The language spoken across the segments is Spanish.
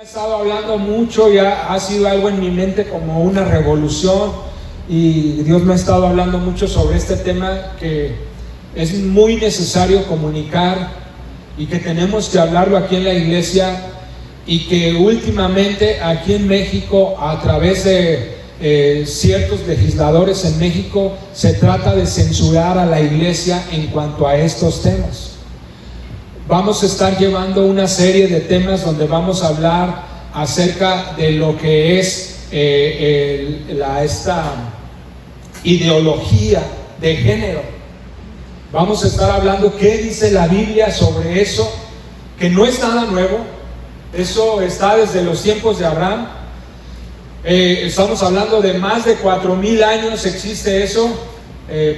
He estado hablando mucho, ya ha sido algo en mi mente como una revolución, y Dios me ha estado hablando mucho sobre este tema que es muy necesario comunicar y que tenemos que hablarlo aquí en la iglesia, y que últimamente aquí en México, a través de ciertos legisladores en México, se trata de censurar a la iglesia en cuanto a estos temas. Vamos a estar llevando una serie de temas donde vamos a hablar acerca de lo que es esta ideología de género. Vamos a estar hablando qué dice la Biblia sobre eso, que no es nada nuevo. Eso está desde los tiempos de Abraham. Estamos hablando de más de 4,000 años existe eso,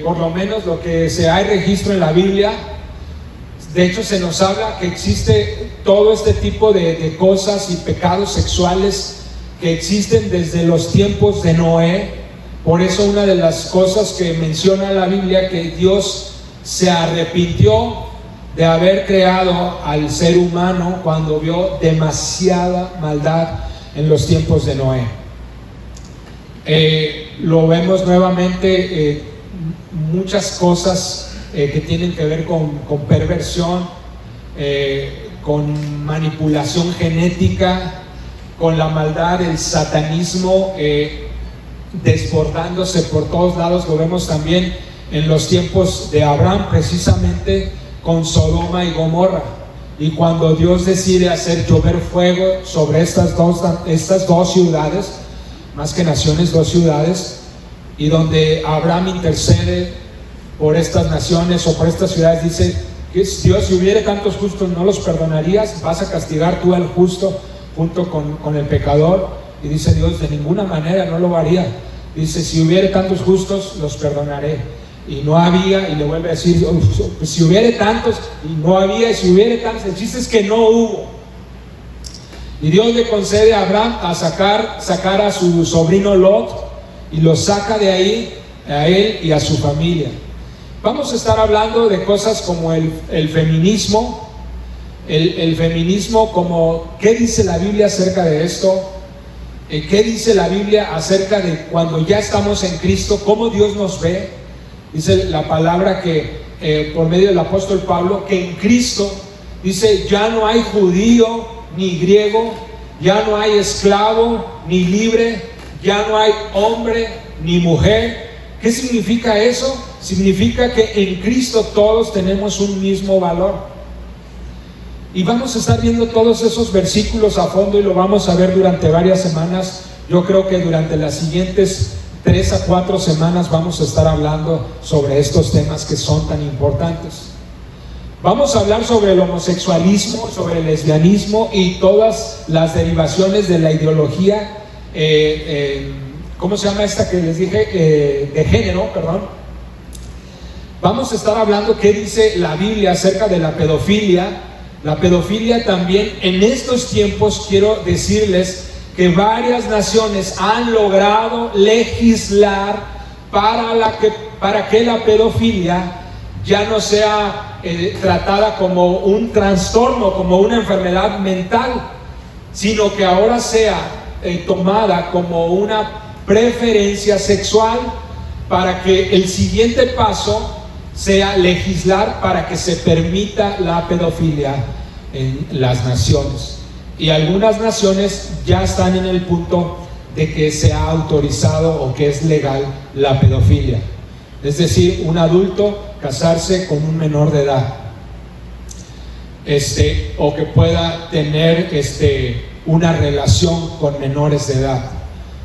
por lo menos lo que hay registro en la Biblia. De hecho, se nos habla que existe todo este tipo de cosas y pecados sexuales que existen desde los tiempos de Noé. Por eso una de las cosas que menciona la Biblia, que Dios se arrepintió de haber creado al ser humano cuando vio demasiada maldad en los tiempos de Noé. Lo vemos nuevamente, muchas cosas que tienen que ver con perversión, con manipulación genética, con la maldad, el satanismo desbordándose por todos lados. Lo vemos también en los tiempos de Abraham, precisamente con Sodoma y Gomorra, y cuando Dios decide hacer llover fuego sobre estas dos ciudades, más que naciones, dos ciudades, y donde Abraham intercede por estas naciones o por estas ciudades. Dice que Dios, si hubiere tantos justos, ¿no los perdonarías? ¿Vas a castigar tú al justo junto con el pecador? Y dice Dios, de ninguna manera, no lo haría. Dice, si hubiere tantos justos, los perdonaré. Y no había, y le vuelve a decir, pues si hubiere tantos, y no había, y si hubiere tantos, el chiste es que no hubo. Y Dios le concede a Abraham a sacar a su sobrino Lot, y lo saca de ahí, a él y a su familia. Vamos a estar hablando de cosas como el feminismo, el feminismo, como qué dice la Biblia acerca de esto, qué dice la Biblia acerca de cuando ya estamos en Cristo, cómo Dios nos ve. Dice la palabra que por medio del apóstol Pablo, que en Cristo, dice, ya no hay judío ni griego, ya no hay esclavo ni libre, ya no hay hombre ni mujer. ¿Qué significa eso? Significa que en Cristo todos tenemos un mismo valor. Y vamos a estar viendo todos esos versículos a fondo, y lo vamos a ver durante varias semanas. Yo creo que durante las siguientes 3 a 4 semanas vamos a estar hablando sobre estos temas que son tan importantes. Vamos a hablar sobre el homosexualismo, sobre el lesbianismo y todas las derivaciones de la ideología, ¿cómo se llama esta que les dije? De género, perdón. Vamos a estar hablando qué dice la Biblia acerca de la pedofilia. La pedofilia también, en estos tiempos, quiero decirles que varias naciones han logrado legislar para que la pedofilia ya no sea tratada como un trastorno, como una enfermedad mental, sino que ahora sea tomada como una preferencia sexual, para que el siguiente paso sea legislar para que se permita la pedofilia en las naciones. Y algunas naciones ya están en el punto de que se ha autorizado o que es legal la pedofilia, es decir, un adulto casarse con un menor de edad, o que pueda tener una relación con menores de edad.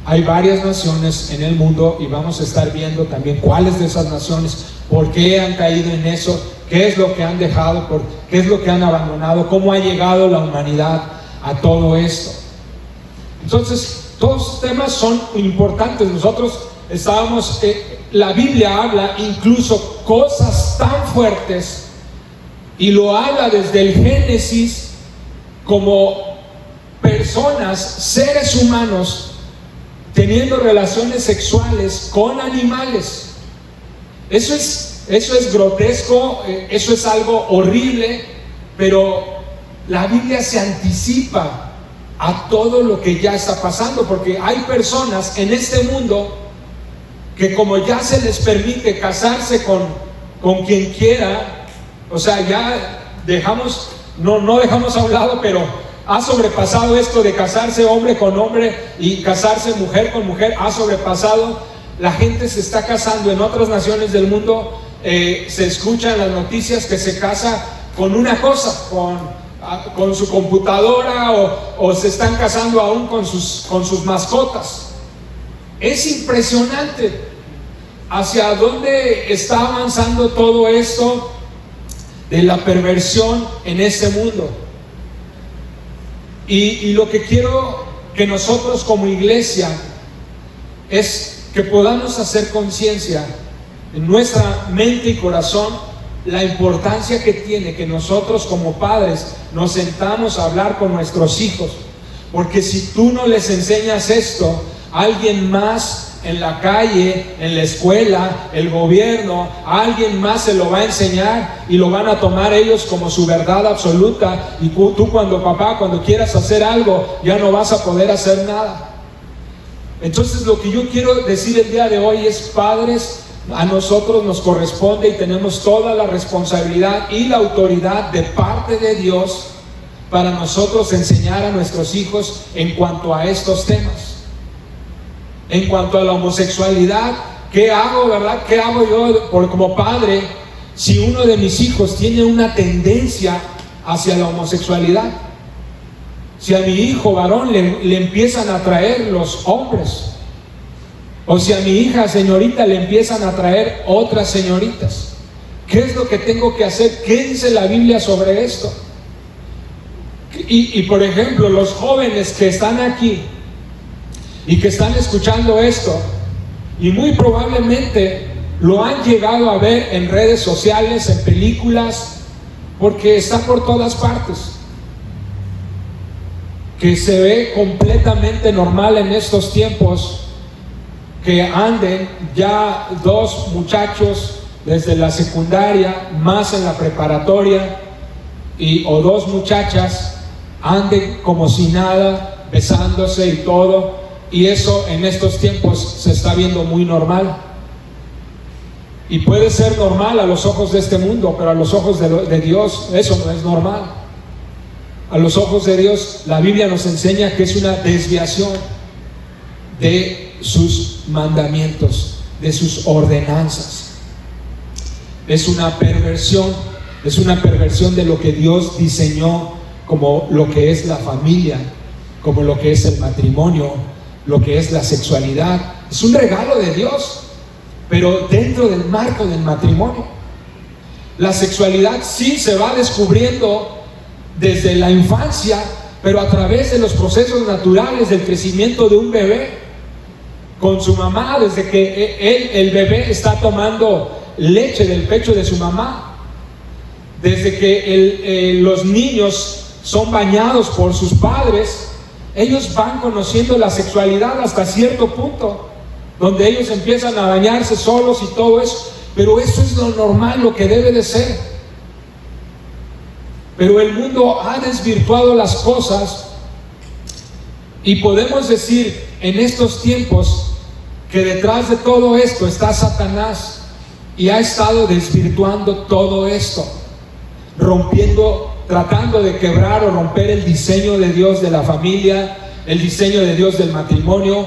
Hay varias naciones en el mundo, y vamos a estar viendo también cuáles de esas naciones, por qué han caído en eso, qué es lo que han dejado, qué es lo que han abandonado, cómo ha llegado la humanidad a todo esto. Entonces, todos los temas son importantes. Nosotros la Biblia habla incluso cosas tan fuertes, y lo habla desde el Génesis, como personas, seres humanos, teniendo relaciones sexuales con animales. Eso es grotesco, eso es algo horrible, pero la Biblia se anticipa a todo lo que ya está pasando, porque hay personas en este mundo que como ya se les permite casarse con quien quiera, o sea, ya dejamos, no dejamos a un lado, pero ha sobrepasado esto de casarse hombre con hombre y casarse mujer con mujer, ha sobrepasado. La gente se está casando en otras naciones del mundo, se escuchan las noticias que se casa con una cosa, con su computadora, o se están casando aún con sus mascotas. Es impresionante hacia dónde está avanzando todo esto de la perversión en este mundo. Y lo que quiero que nosotros como iglesia es que podamos hacer conciencia en nuestra mente y corazón la importancia que tiene que nosotros como padres nos sentamos a hablar con nuestros hijos, porque si tú no les enseñas esto, alguien más en la calle, en la escuela, el gobierno, alguien más se lo va a enseñar y lo van a tomar ellos como su verdad absoluta, y tú cuando quieras hacer algo ya no vas a poder hacer nada. Entonces lo que yo quiero decir el día de hoy es, padres, a nosotros nos corresponde y tenemos toda la responsabilidad y la autoridad de parte de Dios para nosotros enseñar a nuestros hijos en cuanto a estos temas. En cuanto a la homosexualidad, ¿qué hago, verdad? ¿Qué hago yo como padre si uno de mis hijos tiene una tendencia hacia la homosexualidad? Si a mi hijo varón le empiezan a atraer los hombres, o si a mi hija señorita le empiezan a atraer otras señoritas, ¿qué es lo que tengo que hacer? ¿Qué dice la Biblia sobre esto? Y por ejemplo, los jóvenes que están aquí y que están escuchando esto, y muy probablemente lo han llegado a ver en redes sociales, en películas, porque está por todas partes, que se ve completamente normal en estos tiempos que anden ya dos muchachos desde la secundaria, más en la preparatoria, o dos muchachas anden como si nada, besándose y todo. Y eso en estos tiempos se está viendo muy normal. Y puede ser normal a los ojos de este mundo, pero a los ojos de Dios eso no es normal. A los ojos de Dios, la Biblia nos enseña que es una desviación de sus mandamientos, de sus ordenanzas. Es una perversión de lo que Dios diseñó como lo que es la familia, como lo que es el matrimonio, lo que es la sexualidad. Es un regalo de Dios, pero dentro del marco del matrimonio. La sexualidad sí se va descubriendo desde la infancia, pero a través de los procesos naturales del crecimiento de un bebé con su mamá, desde que el bebé está tomando leche del pecho de su mamá, desde que los niños son bañados por sus padres. Ellos van conociendo la sexualidad hasta cierto punto, donde ellos empiezan a bañarse solos y todo eso, pero eso es lo normal, lo que debe de ser. Pero el mundo ha desvirtuado las cosas, y podemos decir en estos tiempos que detrás de todo esto está Satanás, y ha estado desvirtuando todo esto, tratando de quebrar o romper el diseño de Dios de la familia, el diseño de Dios del matrimonio.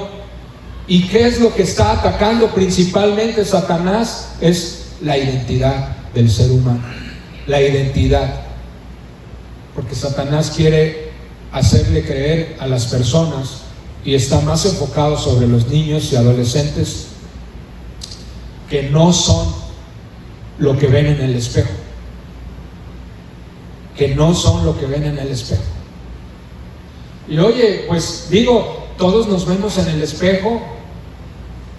¿Y qué es lo que está atacando principalmente Satanás? Es la identidad del ser humano, la identidad. Porque Satanás quiere hacerle creer a las personas, y está más enfocado sobre los niños y adolescentes, que no son lo que ven en el espejo. Que no son lo que ven en el espejo. Y oye, pues digo, todos nos vemos en el espejo,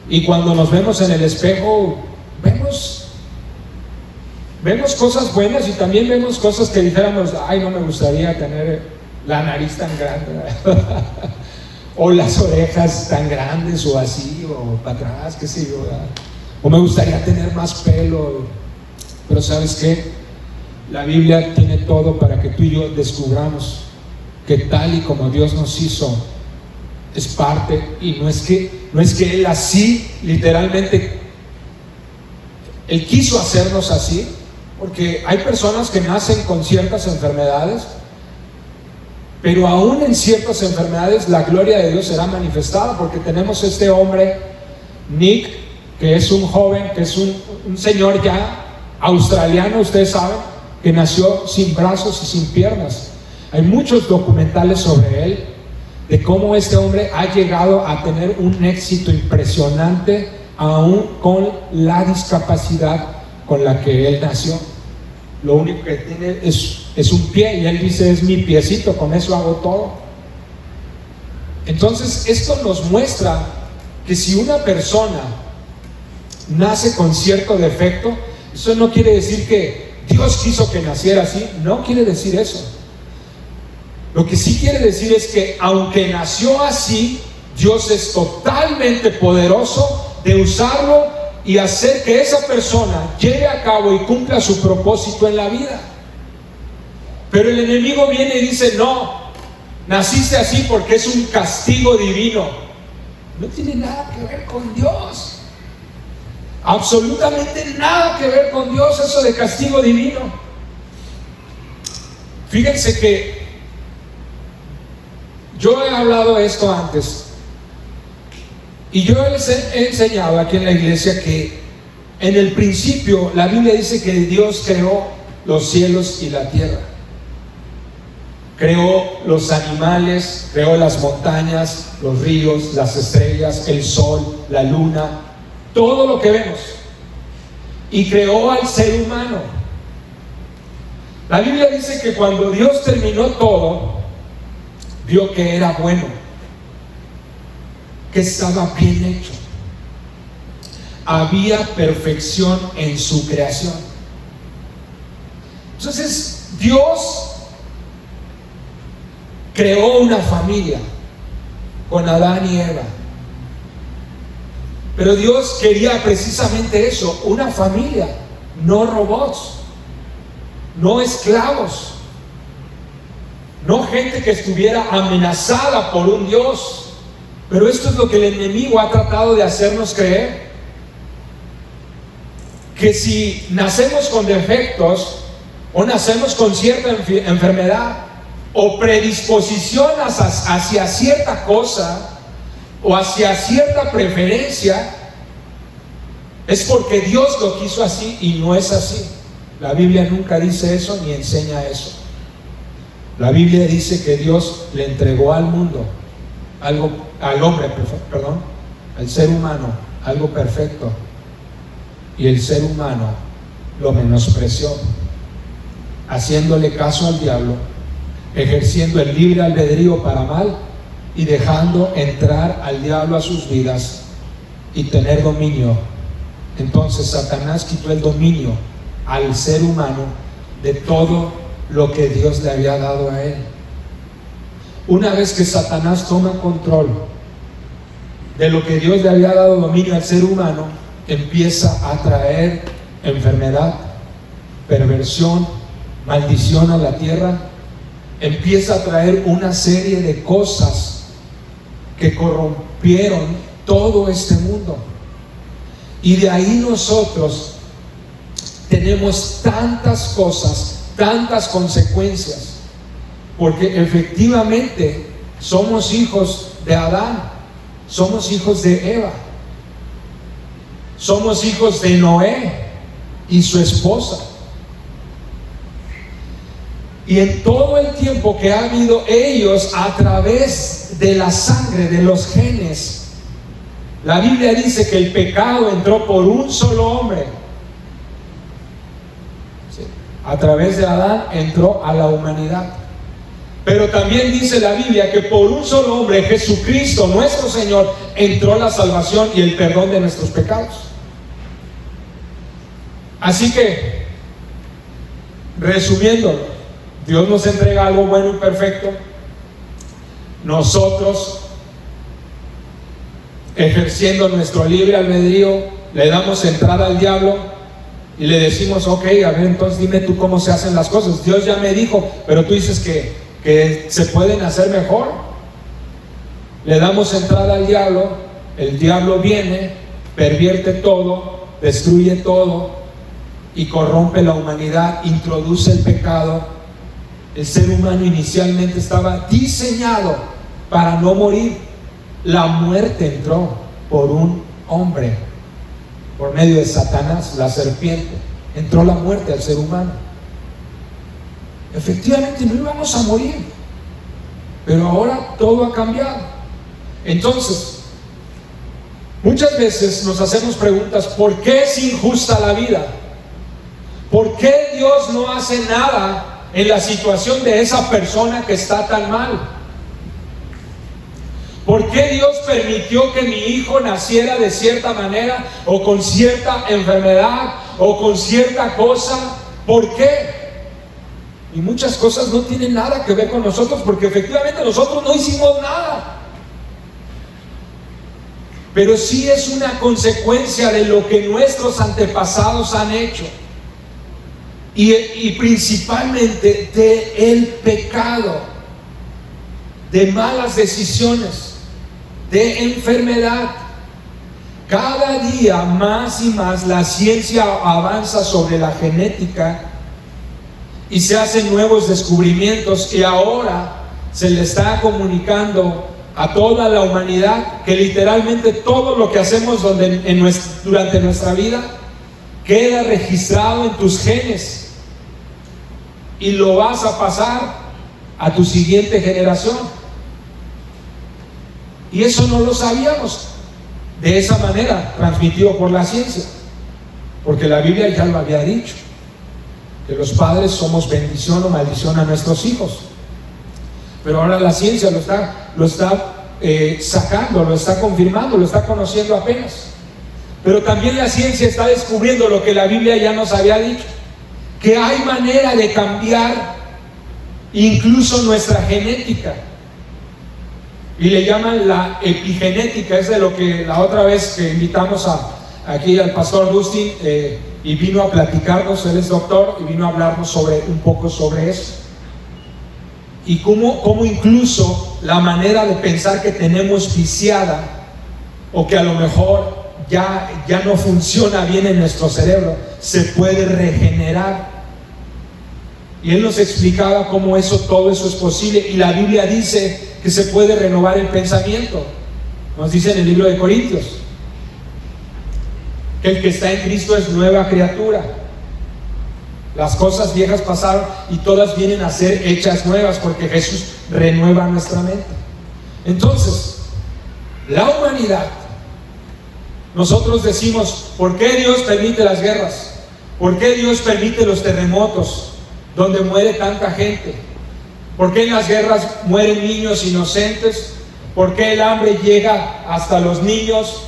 y cuando nos vemos en el espejo vemos cosas buenas, y también vemos cosas que dijéramos, ay, no me gustaría tener la nariz tan grande o las orejas tan grandes, o así, o para atrás, qué sé yo, ¿verdad? O me gustaría tener más pelo. Pero ¿sabes qué? La Biblia tiene todo para que tú y yo descubramos que tal y como Dios nos hizo es parte, y no es que Él así literalmente Él quiso hacernos así, porque hay personas que nacen con ciertas enfermedades, pero aún en ciertas enfermedades la gloria de Dios será manifestada, porque tenemos este hombre Nick, que es un joven, que es un señor ya australiano, ustedes saben, que nació sin brazos y sin piernas. Hay muchos documentales sobre él, de cómo este hombre ha llegado a tener un éxito impresionante aún con la discapacidad con la que él nació. Lo único que tiene es un pie, y él dice: es mi piecito, con eso hago todo. Entonces esto nos muestra que si una persona nace con cierto defecto, eso no quiere decir que Dios quiso que naciera así, no quiere decir eso. Lo que sí quiere decir es que aunque nació así, Dios es totalmente poderoso de usarlo y hacer que esa persona lleve a cabo y cumpla su propósito en la vida. Pero el enemigo viene y dice: no, naciste así porque es un castigo divino. No tiene nada que ver con Dios, absolutamente nada que ver con Dios, eso de castigo divino. Fíjense que yo he hablado esto antes, y yo les he enseñado aquí en la iglesia que en el principio la Biblia dice que Dios creó los cielos y la tierra, creó los animales, creó las montañas, los ríos, las estrellas, el sol, la luna, todo lo que vemos, y creó al ser humano. La Biblia dice que cuando Dios terminó todo, vio que era bueno, que estaba bien hecho, había perfección en su creación. Entonces Dios creó una familia con Adán y Eva, pero Dios quería precisamente eso, una familia, no robots, no esclavos, no gente que estuviera amenazada por un Dios. Pero esto es lo que el enemigo ha tratado de hacernos creer, que si nacemos con defectos, o nacemos con cierta enfermedad, o predisposición hacia cierta cosa, o hacia cierta preferencia, es porque Dios lo quiso así, y no es así. La Biblia nunca dice eso ni enseña eso. La Biblia dice que Dios le entregó al mundo al hombre, al ser humano, algo perfecto, y el ser humano lo menospreció, haciéndole caso al diablo, ejerciendo el libre albedrío para mal, y dejando entrar al diablo a sus vidas y tener dominio. Entonces Satanás quitó el dominio al ser humano de todo lo que Dios le había dado a él. Una vez que Satanás toma control de lo que Dios le había dado dominio al ser humano, empieza a traer enfermedad, perversión, maldición a la tierra, empieza a traer una serie de cosas que corrompieron todo este mundo. Y de ahí nosotros tenemos tantas cosas, tantas consecuencias, porque efectivamente somos hijos de Adán, somos hijos de Eva, somos hijos de Noé y su esposa. Y en todo el tiempo que ha habido ellos, a través de la sangre, de los genes, la Biblia dice que el pecado entró por un solo hombre. Sí. A través de Adán entró a la humanidad. Pero también dice la Biblia que por un solo hombre, Jesucristo, nuestro Señor, entró la salvación y el perdón de nuestros pecados. Así que, resumiendo, Dios nos entrega algo bueno y perfecto. Nosotros, ejerciendo nuestro libre albedrío, le damos entrada al diablo y le decimos: ok, a ver, entonces dime tú cómo se hacen las cosas. Dios ya me dijo, pero tú dices que que se pueden hacer mejor. Le damos entrada al diablo, el diablo viene, pervierte todo, destruye todo y corrompe la humanidad, introduce el pecado. El ser humano inicialmente estaba diseñado para no morir. La muerte entró por un hombre, por medio de Satanás, la serpiente. Entró la muerte al ser humano. Efectivamente no íbamos a morir, pero ahora todo ha cambiado. Entonces, muchas veces nos hacemos preguntas: ¿por qué es injusta la vida? ¿Por qué Dios no hace nada en la situación de esa persona que está tan mal? ¿Por qué Dios permitió que mi hijo naciera de cierta manera, o con cierta enfermedad, o con cierta cosa? ¿Por qué? Y muchas cosas no tienen nada que ver con nosotros, porque efectivamente nosotros no hicimos nada. Pero sí es una consecuencia de lo que nuestros antepasados han hecho. Y principalmente de el pecado, de malas decisiones, de enfermedad. Cada día más y más la ciencia avanza sobre la genética y se hacen nuevos descubrimientos, y ahora se le está comunicando a toda la humanidad que literalmente todo lo que hacemos durante nuestra vida queda registrado en tus genes, y lo vas a pasar a tu siguiente generación. Y eso no lo sabíamos de esa manera, transmitido por la ciencia, porque la Biblia ya lo había dicho, que los padres somos bendición o maldición a nuestros hijos. Pero ahora la ciencia lo está sacando, lo está confirmando, lo está conociendo apenas. Pero también la ciencia está descubriendo lo que la Biblia ya nos había dicho, que hay manera de cambiar incluso nuestra genética, y le llaman la epigenética. Es de lo que la otra vez que invitamos aquí al pastor Dustin, y vino a platicarnos. Él es doctor y vino a hablarnos un poco sobre eso, y cómo incluso la manera de pensar que tenemos viciada, o que a lo mejor ya no funciona bien en nuestro cerebro, se puede regenerar. Y él nos explicaba cómo todo eso es posible, y la Biblia dice que se puede renovar el pensamiento. Nos dice en el libro de Corintios que el que está en Cristo es nueva criatura. Las cosas viejas pasaron y todas vienen a ser hechas nuevas, porque Jesús renueva nuestra mente. Entonces, la humanidad, nosotros decimos: ¿por qué Dios permite las guerras? ¿Por qué Dios permite los terremotos donde muere tanta gente? ¿Por qué en las guerras mueren niños inocentes? ¿Por qué el hambre llega hasta los niños?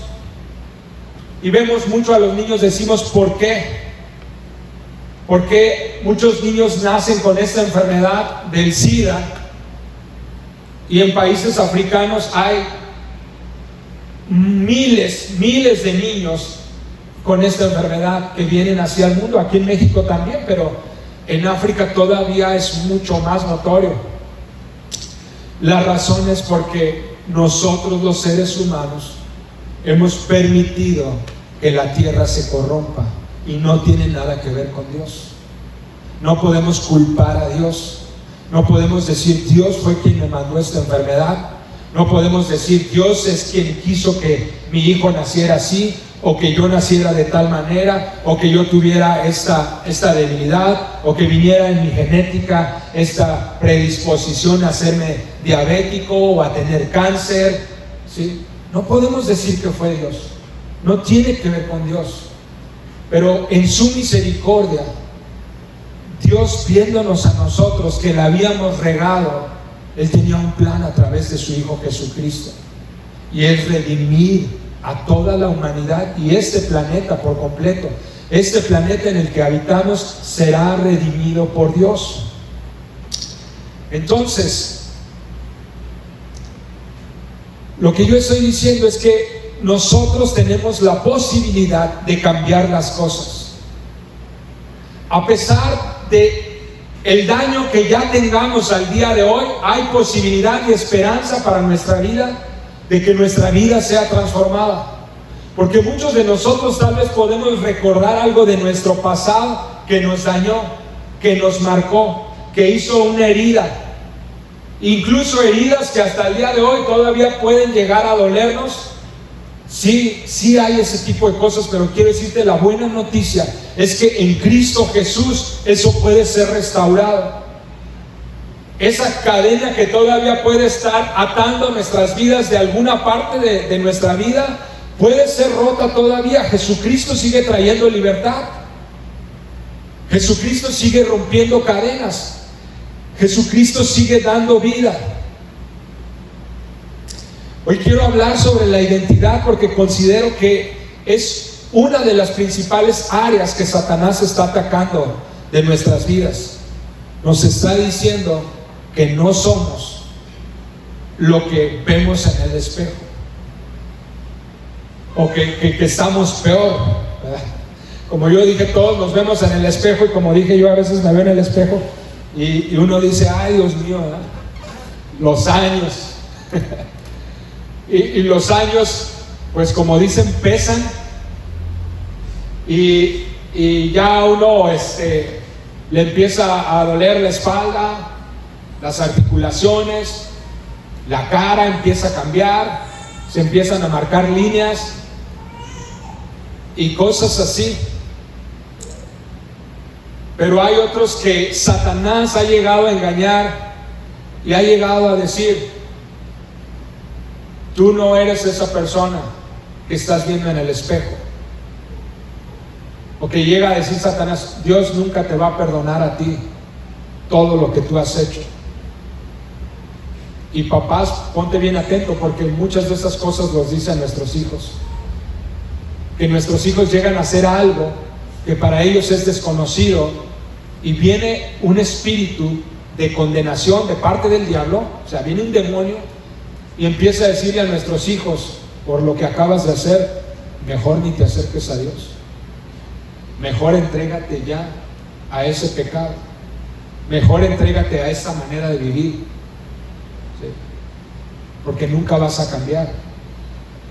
Y vemos mucho a los niños, decimos: ¿por qué? ¿Por qué muchos niños nacen con esta enfermedad del SIDA? Y en países africanos hay miles de niños con esta enfermedad que vienen hacia el mundo. Aquí en México también, pero en África todavía es mucho más notorio. La razón es porque nosotros, los seres humanos, hemos permitido que la tierra se corrompa, y no tiene nada que ver con Dios. No podemos culpar a Dios. No podemos decir: Dios fue quien me mandó esta enfermedad. No podemos decir: Dios es quien quiso que mi hijo naciera así, o que yo naciera de tal manera, o que yo tuviera esta debilidad, o que viniera en mi genética esta predisposición a hacerme diabético o a tener cáncer, ¿sí? No podemos decir que fue Dios. No tiene que ver con Dios. Pero en su misericordia, Dios, viéndonos a nosotros que la habíamos regado, Él tenía un plan a través de su Hijo Jesucristo, y es redimir a toda la humanidad y este planeta por completo. Este planeta en el que habitamos será redimido por Dios. Entonces, lo que yo estoy diciendo es que nosotros tenemos la posibilidad de cambiar las cosas. A pesar de el daño que ya tengamos al día de hoy, hay posibilidad y esperanza para nuestra vida, de que nuestra vida sea transformada. Porque muchos de nosotros tal vez podemos recordar algo de nuestro pasado que nos dañó, que nos marcó, que hizo una herida. Incluso heridas que hasta el día de hoy todavía pueden llegar a dolernos. Sí hay ese tipo de cosas, pero quiero decirte, la buena noticia es que en Cristo Jesús eso puede ser restaurado. Esa cadena que todavía puede estar atando nuestras vidas de alguna parte de nuestra vida, puede ser rota todavía. Jesucristo sigue trayendo libertad. Jesucristo sigue rompiendo cadenas. Jesucristo sigue dando vida. Hoy quiero hablar sobre la identidad porque considero que es una de las principales áreas que Satanás está atacando de nuestras vidas. Nos está diciendo que no somos lo que vemos en el espejo, o que estamos peor, ¿verdad? Como yo dije, todos nos vemos en el espejo, y como dije yo, a veces me veo en el espejo y uno dice, ay Dios mío, ¿verdad? Los años y los años, pues como dicen, pesan, y ya uno le empieza a doler la espalda, las articulaciones, la cara empieza a cambiar, se empiezan a marcar líneas y cosas así. Pero hay otros que Satanás ha llegado a engañar y ha llegado a decir, tú no eres esa persona que estás viendo en el espejo. O que llega a decir Satanás, Dios nunca te va a perdonar a ti todo lo que tú has hecho. Y papás, ponte bien atento, porque muchas de estas cosas los dicen nuestros hijos. Que nuestros hijos llegan a hacer algo que para ellos es desconocido, y viene un espíritu de condenación de parte del diablo, o sea, viene un demonio y empieza a decirle a nuestros hijos, por lo que acabas de hacer, mejor ni te acerques a Dios. Mejor entrégate ya a ese pecado. Mejor entrégate a esa manera de vivir. ¿Sí? Porque nunca vas a cambiar.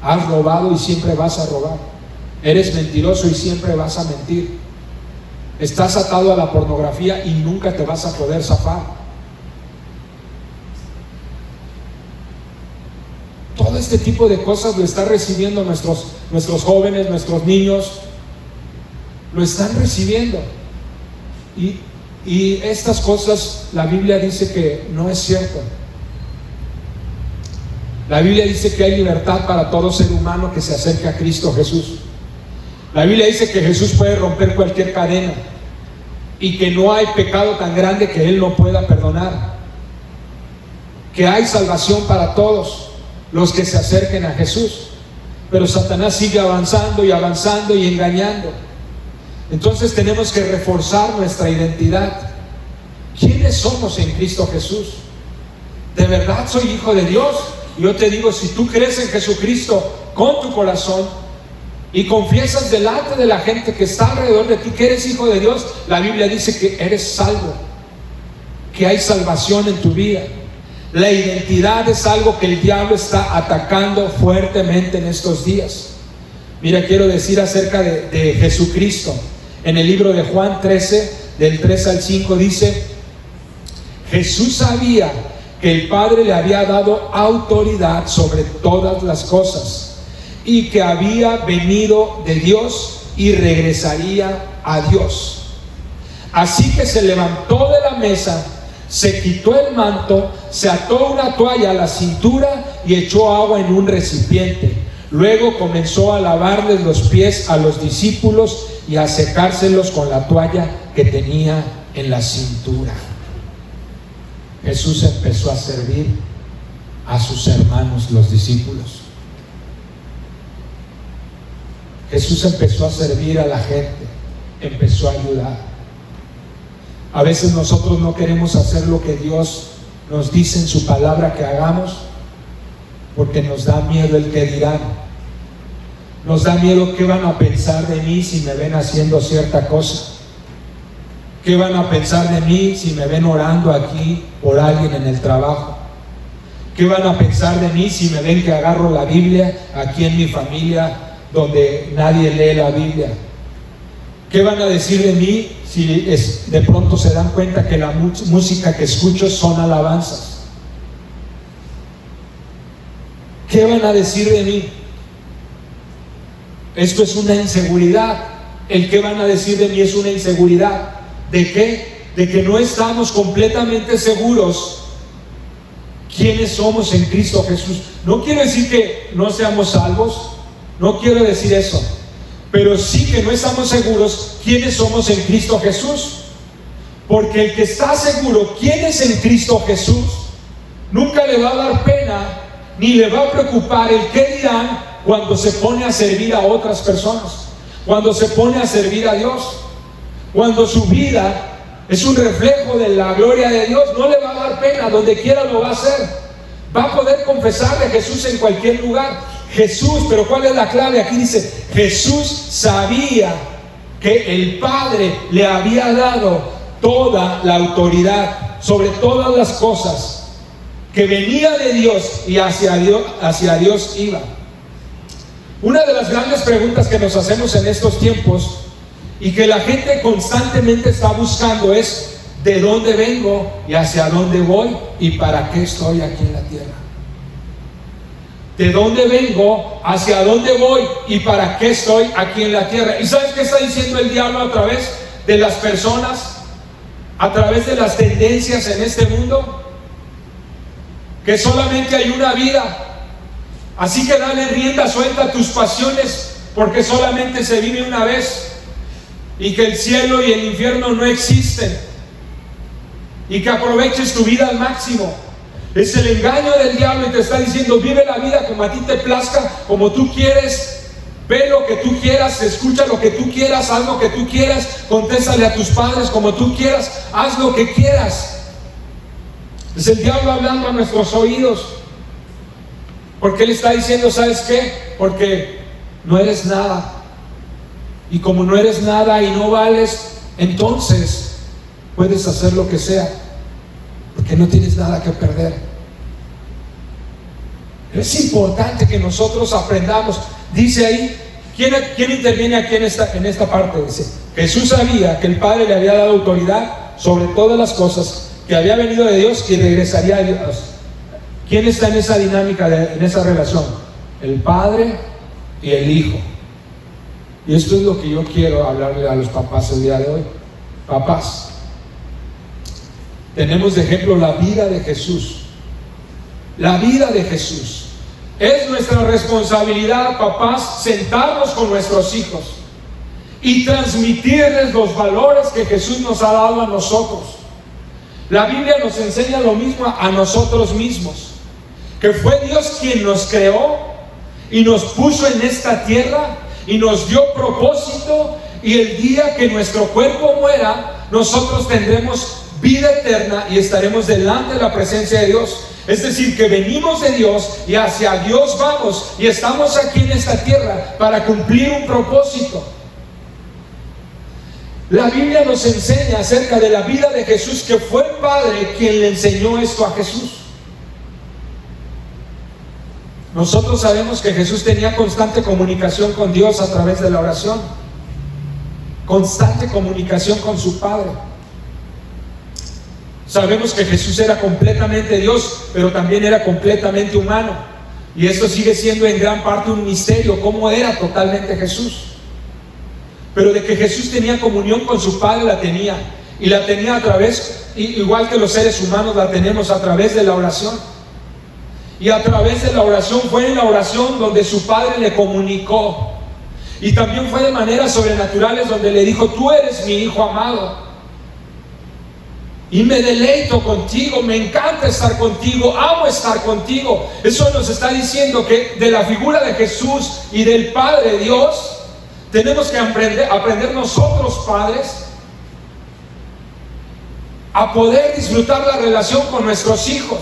Has robado y siempre vas a robar. Eres mentiroso y siempre vas a mentir. Estás atado a la pornografía y nunca te vas a poder zafar. Todo este tipo de cosas lo están recibiendo nuestros jóvenes, nuestros niños. Lo están recibiendo. Y estas cosas la Biblia dice que no es cierto. La Biblia dice que hay libertad para todo ser humano que se acerque a Cristo Jesús. La Biblia dice que Jesús puede romper cualquier cadena y que no hay pecado tan grande que Él no pueda perdonar. Que hay salvación para todos los que se acerquen a Jesús. Pero Satanás sigue avanzando y avanzando y engañando. Entonces tenemos que reforzar nuestra identidad. ¿Quiénes somos en Cristo Jesús? ¿De verdad soy hijo de Dios? Yo te digo, si tú crees en Jesucristo con tu corazón y confiesas delante de la gente que está alrededor de ti que eres hijo de Dios, la Biblia dice que eres salvo, que hay salvación en tu vida. La identidad es algo que el diablo está atacando fuertemente en estos días. Mira, quiero decir acerca de Jesucristo. En el libro de Juan 13, del 3 al 5 dice, Jesús sabía que el Padre le había dado autoridad sobre todas las cosas y que había venido de Dios y regresaría a Dios. Así que se levantó de la mesa, se quitó el manto, se ató una toalla a la cintura y echó agua en un recipiente. Luego comenzó a lavarles los pies a los discípulos y a secárselos con la toalla que tenía en la cintura. Jesús empezó a servir a sus hermanos, los discípulos. Jesús empezó a servir a la gente, empezó a ayudar. A veces nosotros no queremos hacer lo que Dios nos dice en su palabra que hagamos, porque nos da miedo el que dirán. Nos da miedo qué van a pensar de mí si me ven haciendo cierta cosa. ¿Qué van a pensar de mí si me ven orando aquí por alguien en el trabajo? ¿Qué van a pensar de mí si me ven que agarro la Biblia aquí en mi familia donde nadie lee la Biblia? ¿Qué van a decir de mí si de pronto se dan cuenta que la música que escucho son alabanzas? ¿Qué van a decir de mí? Esto es una inseguridad. El qué van a decir de mí es una inseguridad. ¿De qué? De que no estamos completamente seguros quiénes somos en Cristo Jesús. No quiero decir que no seamos salvos, no quiero decir eso, pero sí que no estamos seguros quiénes somos en Cristo Jesús. Porque el que está seguro quién es en Cristo Jesús, nunca le va a dar pena ni le va a preocupar el qué dirán cuando se pone a servir a otras personas, cuando se pone a servir a Dios, cuando su vida es un reflejo de la gloria de Dios. No le va a dar pena, donde quiera lo va a hacer. Va a poder confesar de Jesús en cualquier lugar. Jesús, pero ¿cuál es la clave? Aquí dice, Jesús sabía que el Padre le había dado toda la autoridad sobre todas las cosas, que venía de Dios y hacia Dios iba. Una de las grandes preguntas que nos hacemos en estos tiempos y que la gente constantemente está buscando es: ¿de dónde vengo y hacia dónde voy y para qué estoy aquí en la tierra? ¿De dónde vengo, hacia dónde voy y para qué estoy aquí en la tierra? ¿Y sabes qué está diciendo el diablo a través de las personas, a través de las tendencias en este mundo? Que solamente hay una vida, así que dale rienda suelta a tus pasiones, porque solamente se vive una vez, y que el cielo y el infierno no existen, y que aproveches tu vida al máximo. Es el engaño del diablo y te está diciendo: vive la vida como a ti te plazca, como tú quieres, ve lo que tú quieras, escucha lo que tú quieras, haz lo que tú quieras, contéstale a tus padres como tú quieras, haz lo que quieras. Es el diablo hablando a nuestros oídos, porque él está diciendo: ¿sabes qué? Porque no eres nada, y como no eres nada y no vales, entonces puedes hacer lo que sea, porque no tienes nada que perder. Es importante que nosotros aprendamos. Dice ahí, ¿quién interviene aquí en esta parte? Dice, Jesús sabía que el Padre le había dado autoridad sobre todas las cosas, que había venido de Dios y regresaría a Dios. ¿Quién está en esa dinámica, en esa relación? El Padre y el Hijo. Y esto es lo que yo quiero hablarle a los papás el día de hoy. Papás, tenemos de ejemplo la vida de Jesús. La vida de Jesús. Es nuestra responsabilidad, papás, sentarnos con nuestros hijos y transmitirles los valores que Jesús nos ha dado a nosotros. La Biblia nos enseña lo mismo a nosotros mismos, que fue Dios quien nos creó y nos puso en esta tierra y nos dio propósito, y el día que nuestro cuerpo muera, nosotros tendremos vida eterna y estaremos delante de la presencia de Dios. Es decir, que venimos de Dios y hacia Dios vamos, y estamos aquí en esta tierra para cumplir un propósito. La Biblia nos enseña acerca de la vida de Jesús, que fue el Padre quien le enseñó esto a Jesús. Nosotros sabemos que Jesús tenía constante comunicación con Dios a través de la oración, constante comunicación con su Padre. Sabemos que Jesús era completamente Dios, pero también era completamente humano, y esto sigue siendo en gran parte un misterio, cómo era totalmente Jesús. Pero de que Jesús tenía comunión con su Padre, la tenía, y la tenía a través, igual que los seres humanos la tenemos, a través de la oración. Y a través de la oración, fue en la oración donde su Padre le comunicó, y también fue de maneras sobrenaturales donde le dijo: tú eres mi Hijo amado, y me deleito contigo, me encanta estar contigo, amo estar contigo. Eso nos está diciendo que de la figura de Jesús y del Padre Dios tenemos que aprender nosotros, padres, a poder disfrutar la relación con nuestros hijos.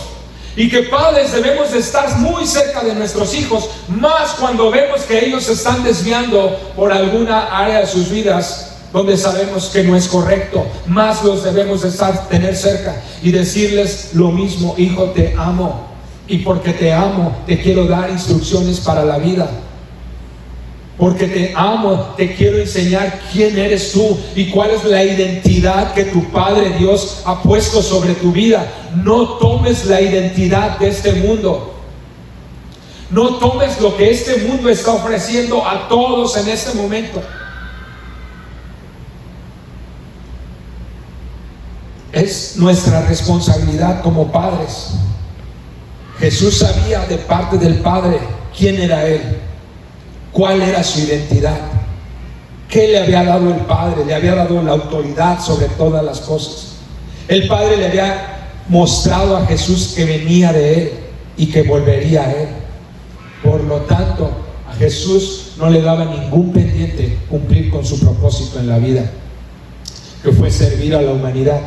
Y que padres debemos de estar muy cerca de nuestros hijos, más cuando vemos que ellos se están desviando por alguna área de sus vidas donde sabemos que no es correcto, más los debemos de tener cerca y decirles lo mismo: hijo, te amo, y porque te amo te quiero dar instrucciones para la vida. Porque te amo, te quiero enseñar quién eres tú y cuál es la identidad que tu Padre Dios ha puesto sobre tu vida. No tomes la identidad de este mundo. No tomes lo que este mundo está ofreciendo a todos en este momento. Es nuestra responsabilidad como padres. Jesús sabía de parte del Padre quién era Él, cuál era su identidad, qué le había dado el Padre. Le había dado la autoridad sobre todas las cosas. El Padre le había mostrado a Jesús que venía de Él y que volvería a Él. Por lo tanto, a Jesús no le daba ningún pendiente cumplir con su propósito en la vida, que fue servir a la humanidad.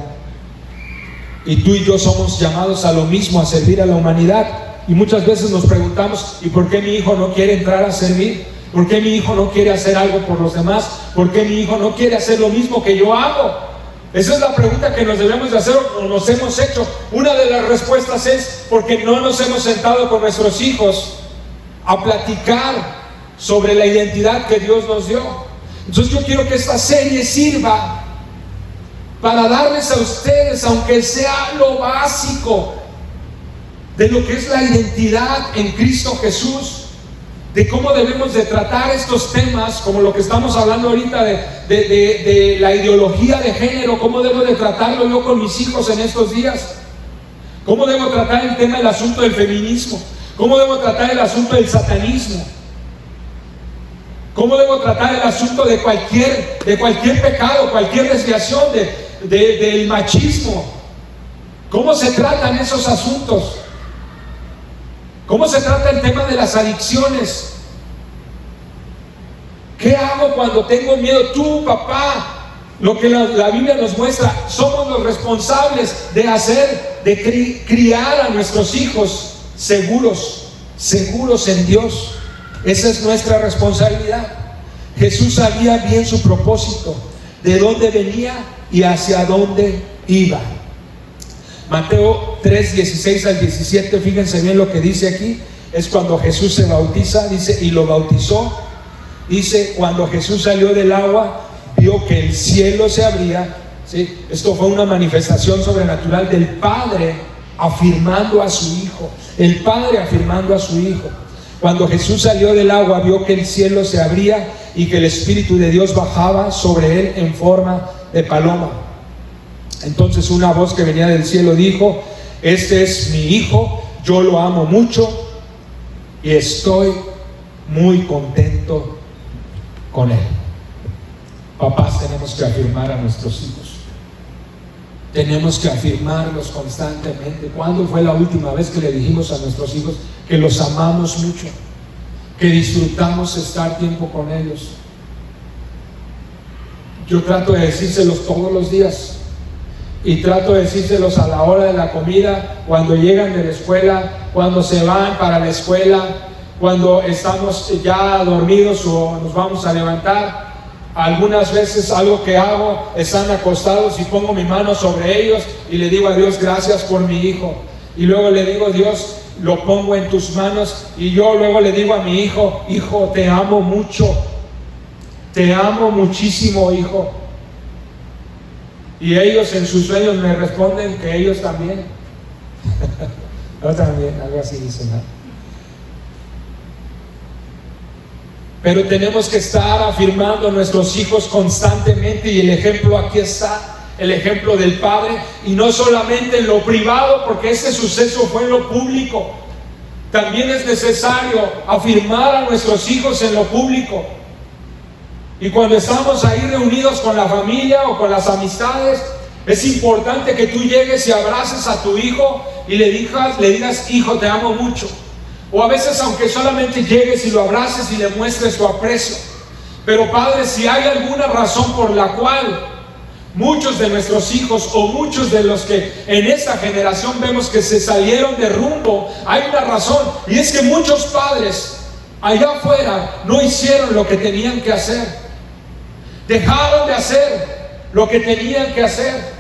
Y tú y yo somos llamados a lo mismo, a servir a la humanidad. Y muchas veces nos preguntamos: ¿y por qué mi hijo no quiere entrar a servir? ¿Por qué mi hijo no quiere hacer algo por los demás? ¿Por qué mi hijo no quiere hacer lo mismo que yo hago? Esa es la pregunta que nos debemos de hacer, o nos hemos hecho. Una de las respuestas es porque no nos hemos sentado con nuestros hijos a platicar sobre la identidad que Dios nos dio. Entonces yo quiero que esta serie sirva para darles a ustedes, aunque sea lo básico de lo que es la identidad en Cristo Jesús, de cómo debemos de tratar estos temas, como lo que estamos hablando ahorita de la ideología de género. Cómo debo de tratarlo yo con mis hijos en estos días, cómo debo tratar el tema del asunto del feminismo, cómo debo tratar el asunto del satanismo, cómo debo tratar el asunto de cualquier pecado, cualquier desviación del machismo. ¿Cómo se tratan esos asuntos? ¿Cómo se trata el tema de las adicciones? ¿Qué hago cuando tengo miedo? Tú, papá, lo que la Biblia nos muestra, somos los responsables de criar a nuestros hijos seguros en Dios. Esa es nuestra responsabilidad. Jesús sabía bien su propósito, de dónde venía y hacia dónde iba. Mateo 3, 16 al 17, fíjense bien lo que dice aquí. Es cuando Jesús se bautiza, dice, y lo bautizó. Dice, cuando Jesús salió del agua, vio que el cielo se abría, ¿sí? Esto fue una manifestación sobrenatural del Padre afirmando a su Hijo. El Padre afirmando a su Hijo. Cuando Jesús salió del agua, vio que el cielo se abría y que el Espíritu de Dios bajaba sobre él en forma de paloma. Entonces una voz que venía del cielo dijo: este es mi Hijo, yo lo amo mucho y estoy muy contento con él. Papás, tenemos que afirmar a nuestros hijos. Tenemos que afirmarlos constantemente. ¿Cuándo fue la última vez que le dijimos a nuestros hijos que los amamos mucho, que disfrutamos estar tiempo con ellos? Yo trato de decírselos todos los días, y trato de decírselos a la hora de la comida, cuando llegan de la escuela, cuando se van para la escuela, cuando estamos ya dormidos o nos vamos a levantar. Algunas veces algo que hago, están acostados y pongo mi mano sobre ellos y le digo a Dios: gracias por mi hijo. Y luego le digo: Dios, lo pongo en tus manos. Y yo luego le digo a mi hijo: hijo, te amo mucho, te amo muchísimo, hijo. Y ellos en sus sueños me responden que ellos también. Yo también, algo así dicen, ¿no? Pero tenemos que estar afirmando a nuestros hijos constantemente, y el ejemplo aquí está, el ejemplo del Padre, y no solamente en lo privado, porque este suceso fue en lo público. También es necesario afirmar a nuestros hijos en lo público. Y cuando estamos ahí reunidos con la familia o con las amistades, es importante que tú llegues y abraces a tu hijo y le digas: hijo, te amo mucho. O a veces, aunque solamente llegues y lo abraces y le muestres tu aprecio. Pero padre, si hay alguna razón por la cual muchos de nuestros hijos, o muchos de los que en esta generación vemos que se salieron de rumbo, hay una razón, y es que muchos padres allá afuera no hicieron lo que tenían que hacer. Dejaron de hacer lo que tenían que hacer.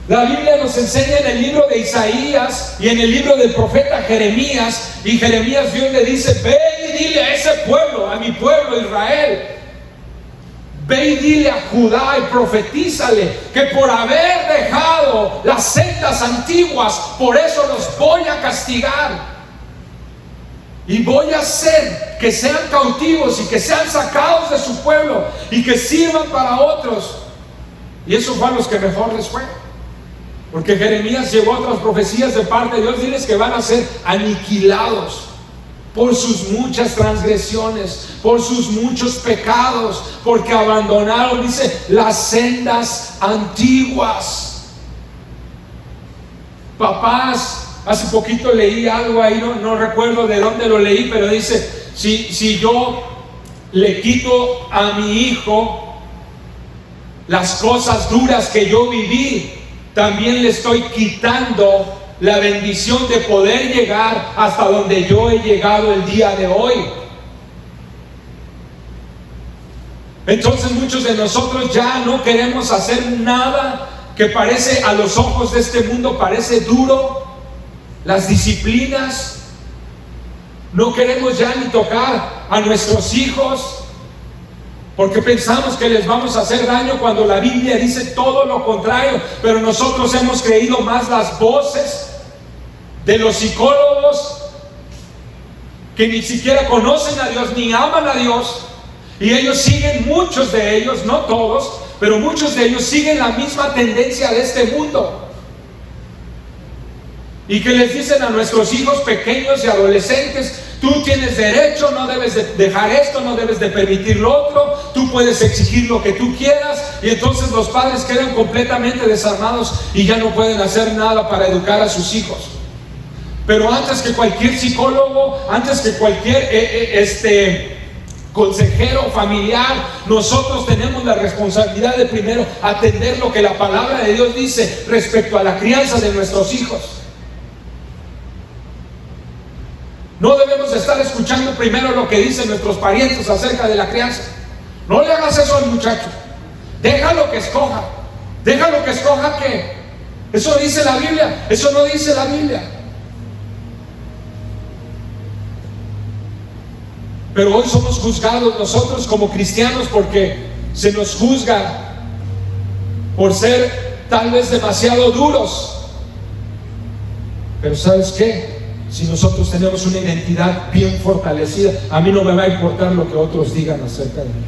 La Biblia nos enseña en el libro de Isaías y en el libro del profeta Jeremías, y Jeremías, Dios le dice: ve y dile a ese pueblo, a mi pueblo Israel, ve y dile a Judá y profetízale que por haber dejado las sendas antiguas, por eso los voy a castigar. Y voy a hacer que sean cautivos y que sean sacados de su pueblo y que sirvan para otros. Y eso fue a los que mejor les fue, porque Jeremías llevó otras profecías de parte de Dios. Diles que van a ser aniquilados por sus muchas transgresiones, por sus muchos pecados, porque abandonaron, dice, las sendas antiguas. Papás, hace poquito leí algo ahí, no recuerdo de dónde lo leí, pero dice: si yo le quito a mi hijo las cosas duras que yo viví, también le estoy quitando la bendición de poder llegar hasta donde yo he llegado el día de hoy. Entonces muchos de nosotros ya no queremos hacer nada que parece, a los ojos de este mundo, parece duro. Las disciplinas, no queremos ya ni tocar a nuestros hijos, porque pensamos que les vamos a hacer daño, cuando la Biblia dice todo lo contrario. Pero nosotros hemos creído más las voces de los psicólogos, que ni siquiera conocen a Dios ni aman a Dios, y ellos siguen, muchos de ellos, no todos, pero muchos de ellos siguen la misma tendencia de este mundo, y que les dicen a nuestros hijos pequeños y adolescentes: tú tienes derecho, no debes de dejar esto, no debes de permitir lo otro, tú puedes exigir lo que tú quieras. Y entonces los padres quedan completamente desarmados y ya no pueden hacer nada para educar a sus hijos. Pero antes que cualquier psicólogo, antes que cualquier consejero familiar, nosotros tenemos la responsabilidad de primero atender lo que la palabra de Dios dice respecto a la crianza de nuestros hijos. No debemos de estar escuchando primero lo que dicen nuestros parientes acerca de la crianza. No le hagas eso al muchacho. Déjalo que escoja. Déjalo que escoja qué. Eso dice la Biblia. Eso no dice la Biblia. Pero hoy somos juzgados nosotros como cristianos, porque se nos juzga por ser tal vez demasiado duros. Pero ¿sabes qué? Si nosotros tenemos una identidad bien fortalecida, a mí no me va a importar lo que otros digan acerca de mí.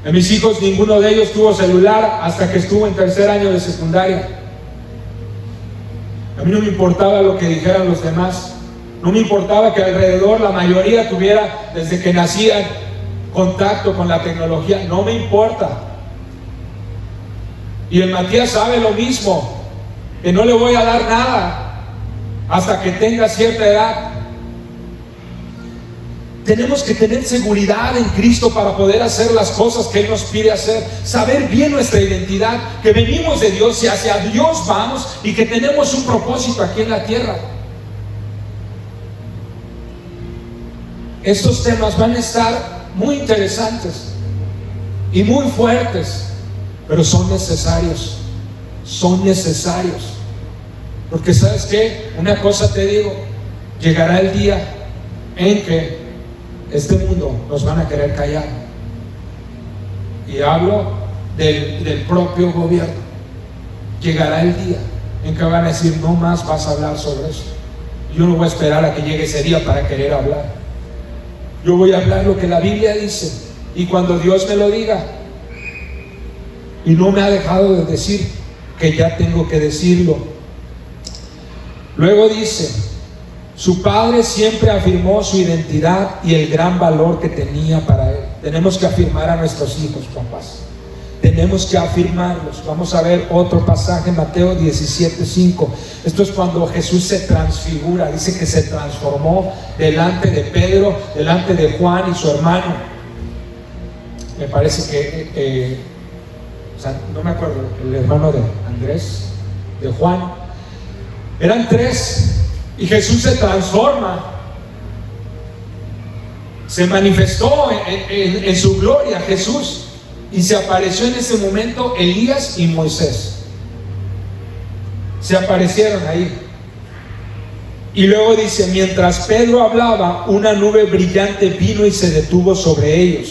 A mis hijos, ninguno de ellos tuvo celular hasta que estuvo en tercer año de secundaria. A mí no me importaba lo que dijeran los demás. No me importaba que alrededor la mayoría tuviera, desde que nacían, contacto con la tecnología. No me importa. Y el Matías sabe lo mismo, que no le voy a dar nada hasta que tenga cierta edad. Tenemos que tener seguridad en Cristo para poder hacer las cosas que Él nos pide hacer. Saber bien nuestra identidad, que venimos de Dios y hacia Dios vamos, y que tenemos un propósito aquí en la tierra. Estos temas van a estar muy interesantes y muy fuertes, pero son necesarios. Son necesarios. Porque ¿sabes qué? Una cosa te digo: llegará el día en que este mundo nos van a querer callar. Y hablo del propio gobierno. Llegará el día en que van a decir: no más vas a hablar sobre eso. Yo no voy a esperar a que llegue ese día para querer hablar. Yo voy a hablar lo que la Biblia dice, y cuando Dios me lo diga. Y no me ha dejado de decir que ya tengo que decirlo. Luego dice: su padre siempre afirmó su identidad y el gran valor que tenía para él. Tenemos que afirmar a nuestros hijos, papás. Tenemos que afirmarlos. Vamos a ver otro pasaje, Mateo 17:5. Esto es cuando Jesús se transfigura. Dice que se transformó delante de Pedro, delante de Juan y su hermano. Me parece que no me acuerdo, el hermano de Andrés, de Juan. Eran tres. Y Jesús se transforma se manifestó en su gloria Jesús, y se apareció en ese momento Elías y Moisés. Se aparecieron ahí. Y luego dice: mientras Pedro hablaba, una nube brillante vino y se detuvo sobre ellos.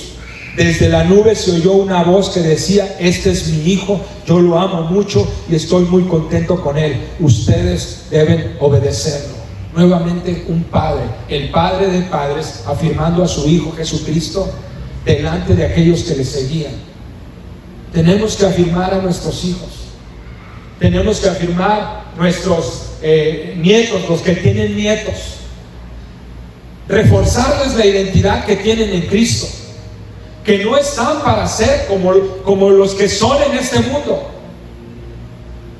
Desde la nube se oyó una voz que decía: este es mi hijo, yo lo amo mucho y estoy muy contento con él. Ustedes deben obedecerlo. Nuevamente un padre, el padre de padres, afirmando a su hijo Jesucristo delante de aquellos que le seguían. Tenemos que afirmar a nuestros hijos. Tenemos que afirmar nuestros nietos, los que tienen nietos. Reforzarles la identidad que tienen en Cristo, que no están para ser como los que son en este mundo.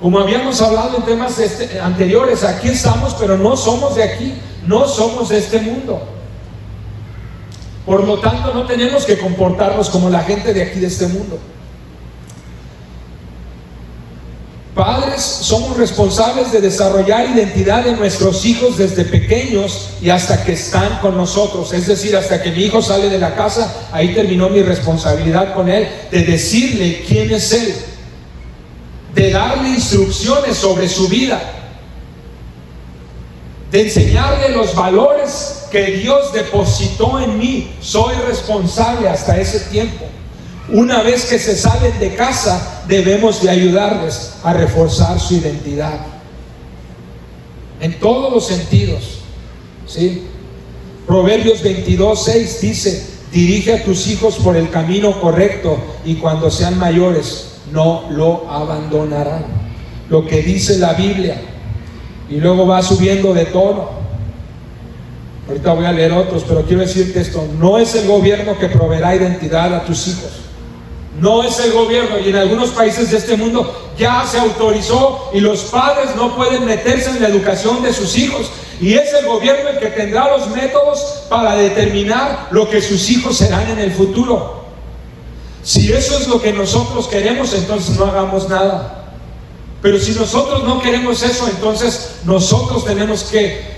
Como habíamos hablado en temas anteriores, aquí estamos, pero no somos de aquí, no somos de este mundo. Por lo tanto, no tenemos que comportarnos como la gente de aquí, de este mundo. Padres, somos responsables de desarrollar identidad de nuestros hijos desde pequeños y hasta que están con nosotros. Es decir, hasta que mi hijo sale de la casa, ahí terminó mi responsabilidad con él, de decirle quién es él, de darle instrucciones sobre su vida, de enseñarle los valores que Dios depositó en mí. Soy responsable hasta ese tiempo. Una vez que se salen de casa, debemos de ayudarles a reforzar su identidad en todos los sentidos, ¿sí? Proverbios 22:6 dice: dirige a tus hijos por el camino correcto y cuando sean mayores no lo abandonarán. Lo que dice la Biblia. Y luego va subiendo de tono. Ahorita voy a leer otros, pero quiero decirte esto: no es el gobierno que proveerá identidad a tus hijos. No es el gobierno, y en algunos países de este mundo ya se autorizó y los padres no pueden meterse en la educación de sus hijos, y es el gobierno el que tendrá los métodos para determinar lo que sus hijos serán en el futuro. Si eso es lo que nosotros queremos, entonces no hagamos nada. Pero si nosotros no queremos eso, entonces nosotros tenemos que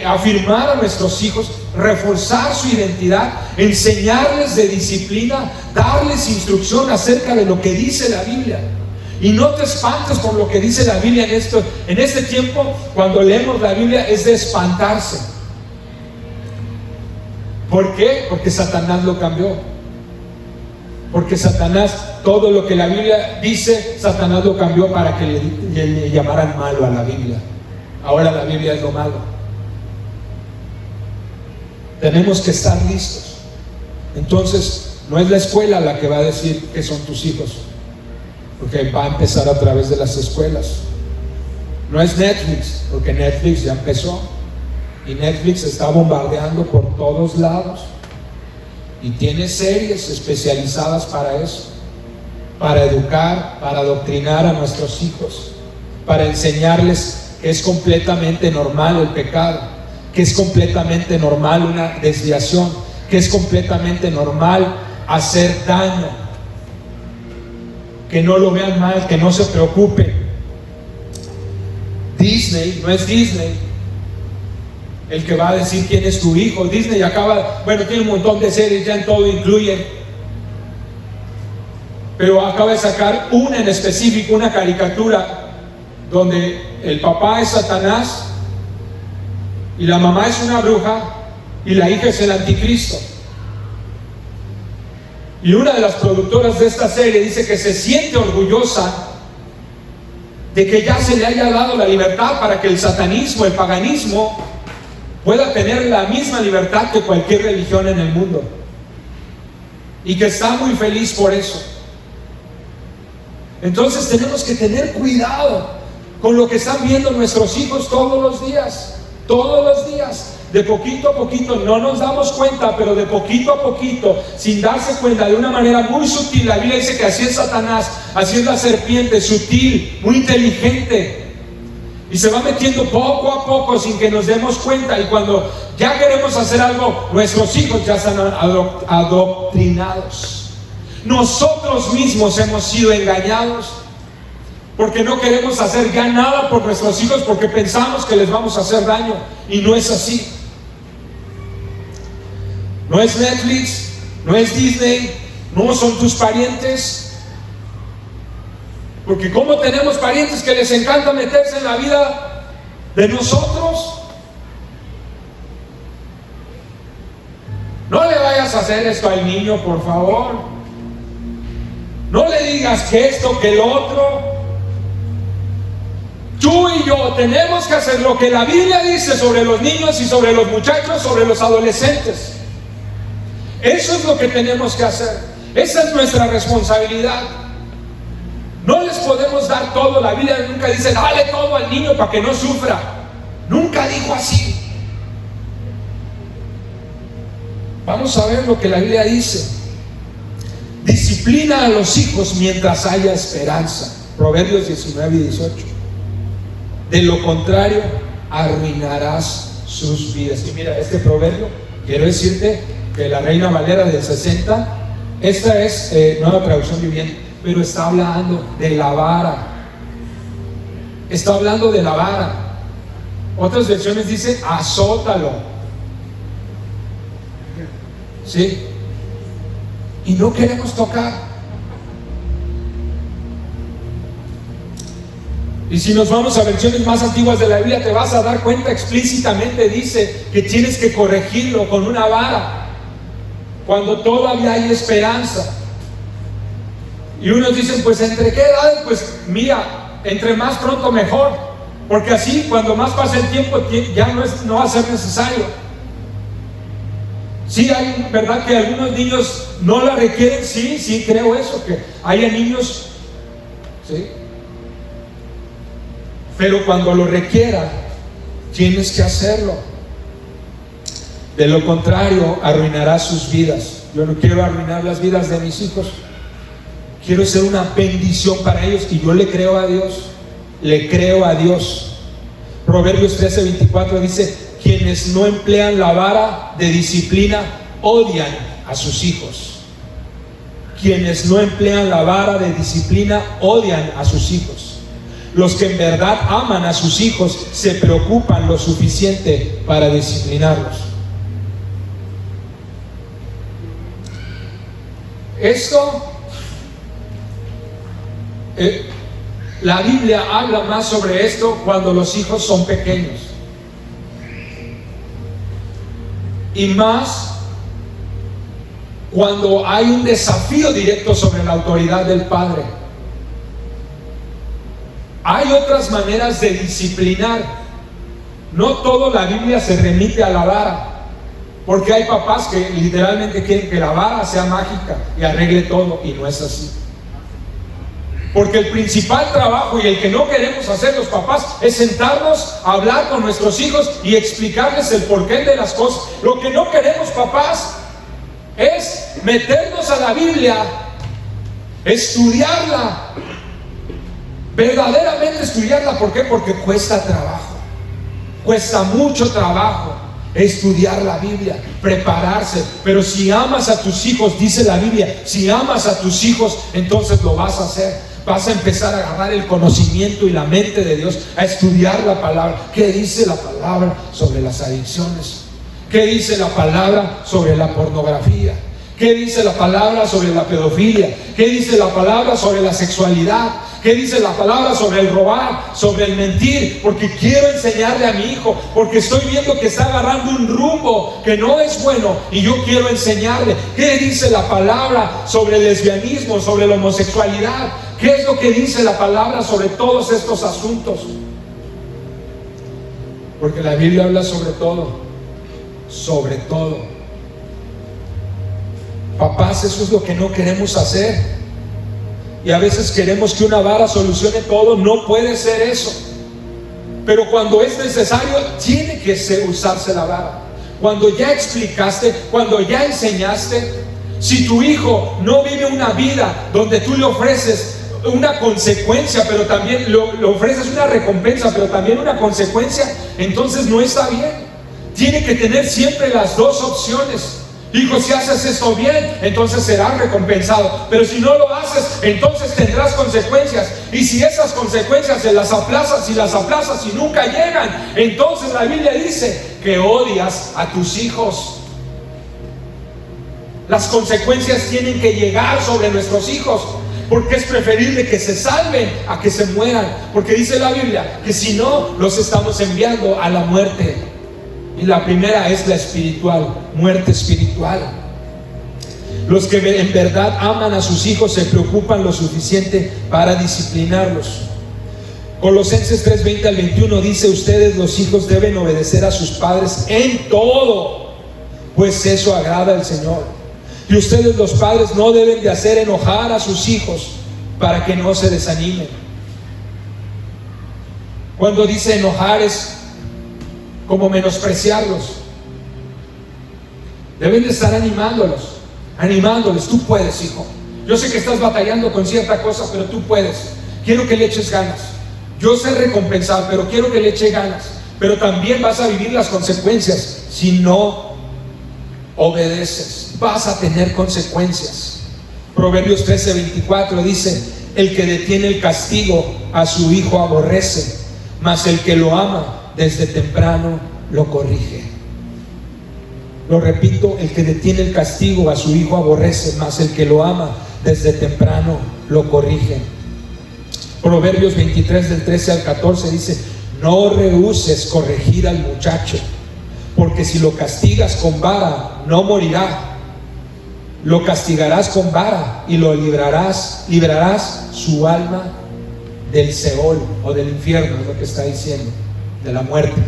afirmar a nuestros hijos, reforzar su identidad, enseñarles de disciplina, darles instrucción acerca de lo que dice la Biblia. Y no te espantes por lo que dice la Biblia en este tiempo. Cuando leemos la Biblia es de espantarse. ¿Por qué? Porque Satanás lo cambió. Porque Satanás, todo lo que la Biblia dice, Satanás lo cambió para que le llamaran malo a la Biblia. Ahora la Biblia es lo malo. Tenemos que estar listos. Entonces, no es la escuela la que va a decir que son tus hijos, porque va a empezar a través de las escuelas. No es Netflix, porque Netflix ya empezó, y Netflix está bombardeando por todos lados, y tiene series especializadas para eso, para educar, para adoctrinar a nuestros hijos, para enseñarles que es completamente normal el pecado, que es completamente normal una desviación, que es completamente normal hacer daño, que no lo vean mal, que no se preocupen. Disney no es Disney el que va a decir quién es tu hijo. Disney tiene un montón de series, ya en todo incluyen, pero acaba de sacar una en específico, una caricatura donde el papá es Satanás y la mamá es una bruja y la hija es el anticristo. Y una de las productoras de esta serie dice que se siente orgullosa de que ya se le haya dado la libertad para que el satanismo, el paganismo, pueda tener la misma libertad que cualquier religión en el mundo, y que está muy feliz por eso. Entonces tenemos que tener cuidado con lo que están viendo nuestros hijos todos los días. De poquito a poquito, no nos damos cuenta, pero de poquito a poquito, sin darse cuenta, de una manera muy sutil. La Biblia dice que así es Satanás, así es la serpiente, sutil, muy inteligente, y se va metiendo poco a poco sin que nos demos cuenta. Y cuando ya queremos hacer algo, nuestros hijos ya están adoctrinados. Nosotros mismos hemos sido engañados, porque no queremos hacer ya nada por nuestros hijos, porque pensamos que les vamos a hacer daño, y no es así. No es Netflix, no es Disney, no son tus parientes. Porque como tenemos parientes que les encanta meterse en la vida de nosotros. No le vayas a hacer esto al niño, por favor. No le digas que esto, que lo otro. Tú y yo tenemos que hacer lo que la Biblia dice sobre los niños y sobre los muchachos, sobre los adolescentes. Eso es lo que tenemos que hacer. Esa es nuestra responsabilidad. No les podemos dar todo. La Biblia nunca dice dale todo al niño para que no sufra. Nunca dijo así. Vamos a ver lo que la Biblia dice. Disciplina a los hijos mientras haya esperanza. Proverbios 19 y 18. De lo contrario, arruinarás sus vidas. Y mira, este proverbio, quiero decirte que la Reina Valera del 60, esta es nueva traducción viviente, pero está hablando de la vara. Está hablando de la vara. Otras versiones dicen azótalo. ¿Sí? Y no queremos tocar. Y si nos vamos a versiones más antiguas de la Biblia, te vas a dar cuenta explícitamente, dice que tienes que corregirlo con una vara cuando todavía hay esperanza. Y unos dicen, pues ¿entre qué edad? Pues mira, entre más pronto mejor, porque así cuando más pase el tiempo ya no va a ser necesario. Sí, hay, ¿verdad?, que algunos niños no la requieren. Sí, creo eso, que haya niños, ¿sí? Pero cuando lo requiera, tienes que hacerlo. De lo contrario, arruinarás sus vidas. Yo no quiero arruinar las vidas de mis hijos. Quiero ser una bendición para ellos. Y yo le creo a Dios. Le creo a Dios. Proverbios 13:24 dice: quienes no emplean la vara de disciplina odian a sus hijos. Quienes no emplean la vara de disciplina odian a sus hijos. Los que en verdad aman a sus hijos se preocupan lo suficiente para disciplinarlos. Esto, la Biblia habla más sobre esto cuando los hijos son pequeños. Y más cuando hay un desafío directo sobre la autoridad del padre. Hay otras maneras de disciplinar. No todo la Biblia se remite a la vara, porque hay papás que literalmente quieren que la vara sea mágica y arregle todo, y no es así. Porque el principal trabajo y el que no queremos hacer los papás es sentarnos a hablar con nuestros hijos y explicarles el porqué de las cosas. Lo que no queremos, papás, es meternos a la Biblia, estudiarla, verdaderamente estudiarla. ¿Por qué? Porque cuesta trabajo, cuesta mucho trabajo estudiar la Biblia, prepararse. Pero si amas a tus hijos, dice la Biblia, si amas a tus hijos, entonces lo vas a hacer. Vas a empezar a agarrar el conocimiento y la mente de Dios, a estudiar la palabra. ¿Qué dice la palabra sobre las adicciones? ¿Qué dice la palabra sobre la pornografía? ¿Qué dice la palabra sobre la pedofilia? ¿Qué dice la palabra sobre la sexualidad? ¿Qué dice la palabra sobre el robar, sobre el mentir? Porque quiero enseñarle a mi hijo, porque estoy viendo que está agarrando un rumbo que no es bueno y yo quiero enseñarle. ¿Qué dice la palabra sobre el lesbianismo, sobre la homosexualidad? ¿Qué es lo que dice la palabra sobre todos estos asuntos? Porque la Biblia habla sobre todo, sobre todo. Papás, eso es lo que no queremos hacer. Y a veces queremos que una vara solucione todo. No puede ser eso. Pero cuando es necesario, tiene que usarse la vara. Cuando ya explicaste, cuando ya enseñaste. Si tu hijo no vive una vida donde tú le ofreces una consecuencia, pero también le ofreces una recompensa, pero también una consecuencia, entonces no está bien. Tiene que tener siempre las dos opciones. Hijo, si haces esto bien, entonces serás recompensado. Pero si no lo haces, entonces tendrás consecuencias. Y si esas consecuencias se las aplazas y nunca llegan, entonces la Biblia dice que odias a tus hijos. Las consecuencias tienen que llegar sobre nuestros hijos, porque es preferible que se salven a que se mueran, porque dice la Biblia que si no, los estamos enviando a la muerte. Y la primera es la espiritual, muerte espiritual. Los que en verdad aman a sus hijos se preocupan lo suficiente para disciplinarlos. Colosenses 3:20 al 21 dice: ustedes los hijos deben obedecer a sus padres en todo, pues eso agrada al Señor. Y ustedes los padres no deben de hacer enojar a sus hijos para que no se desanimen. Cuando dice enojar es como menospreciarlos. Deben de estar animándoles. Tú puedes, hijo. Yo sé que estás batallando con cierta cosa, pero tú puedes. Quiero que le eches ganas. Yo sé recompensar, pero quiero que le eche ganas. Pero también vas a vivir las consecuencias si no obedeces. Vas a tener consecuencias. Proverbios 13:24 dice: el que detiene el castigo a su hijo aborrece, mas el que lo ama desde temprano lo corrige. Lo repito: el que detiene el castigo a su hijo aborrece, mas el que lo ama desde temprano lo corrige. Proverbios 23 del 13 al 14 dice: no rehúses corregir al muchacho, porque si lo castigas con vara no morirá. Lo castigarás con vara y lo librarás su alma del Seol o del infierno, es lo que está diciendo, de la muerte.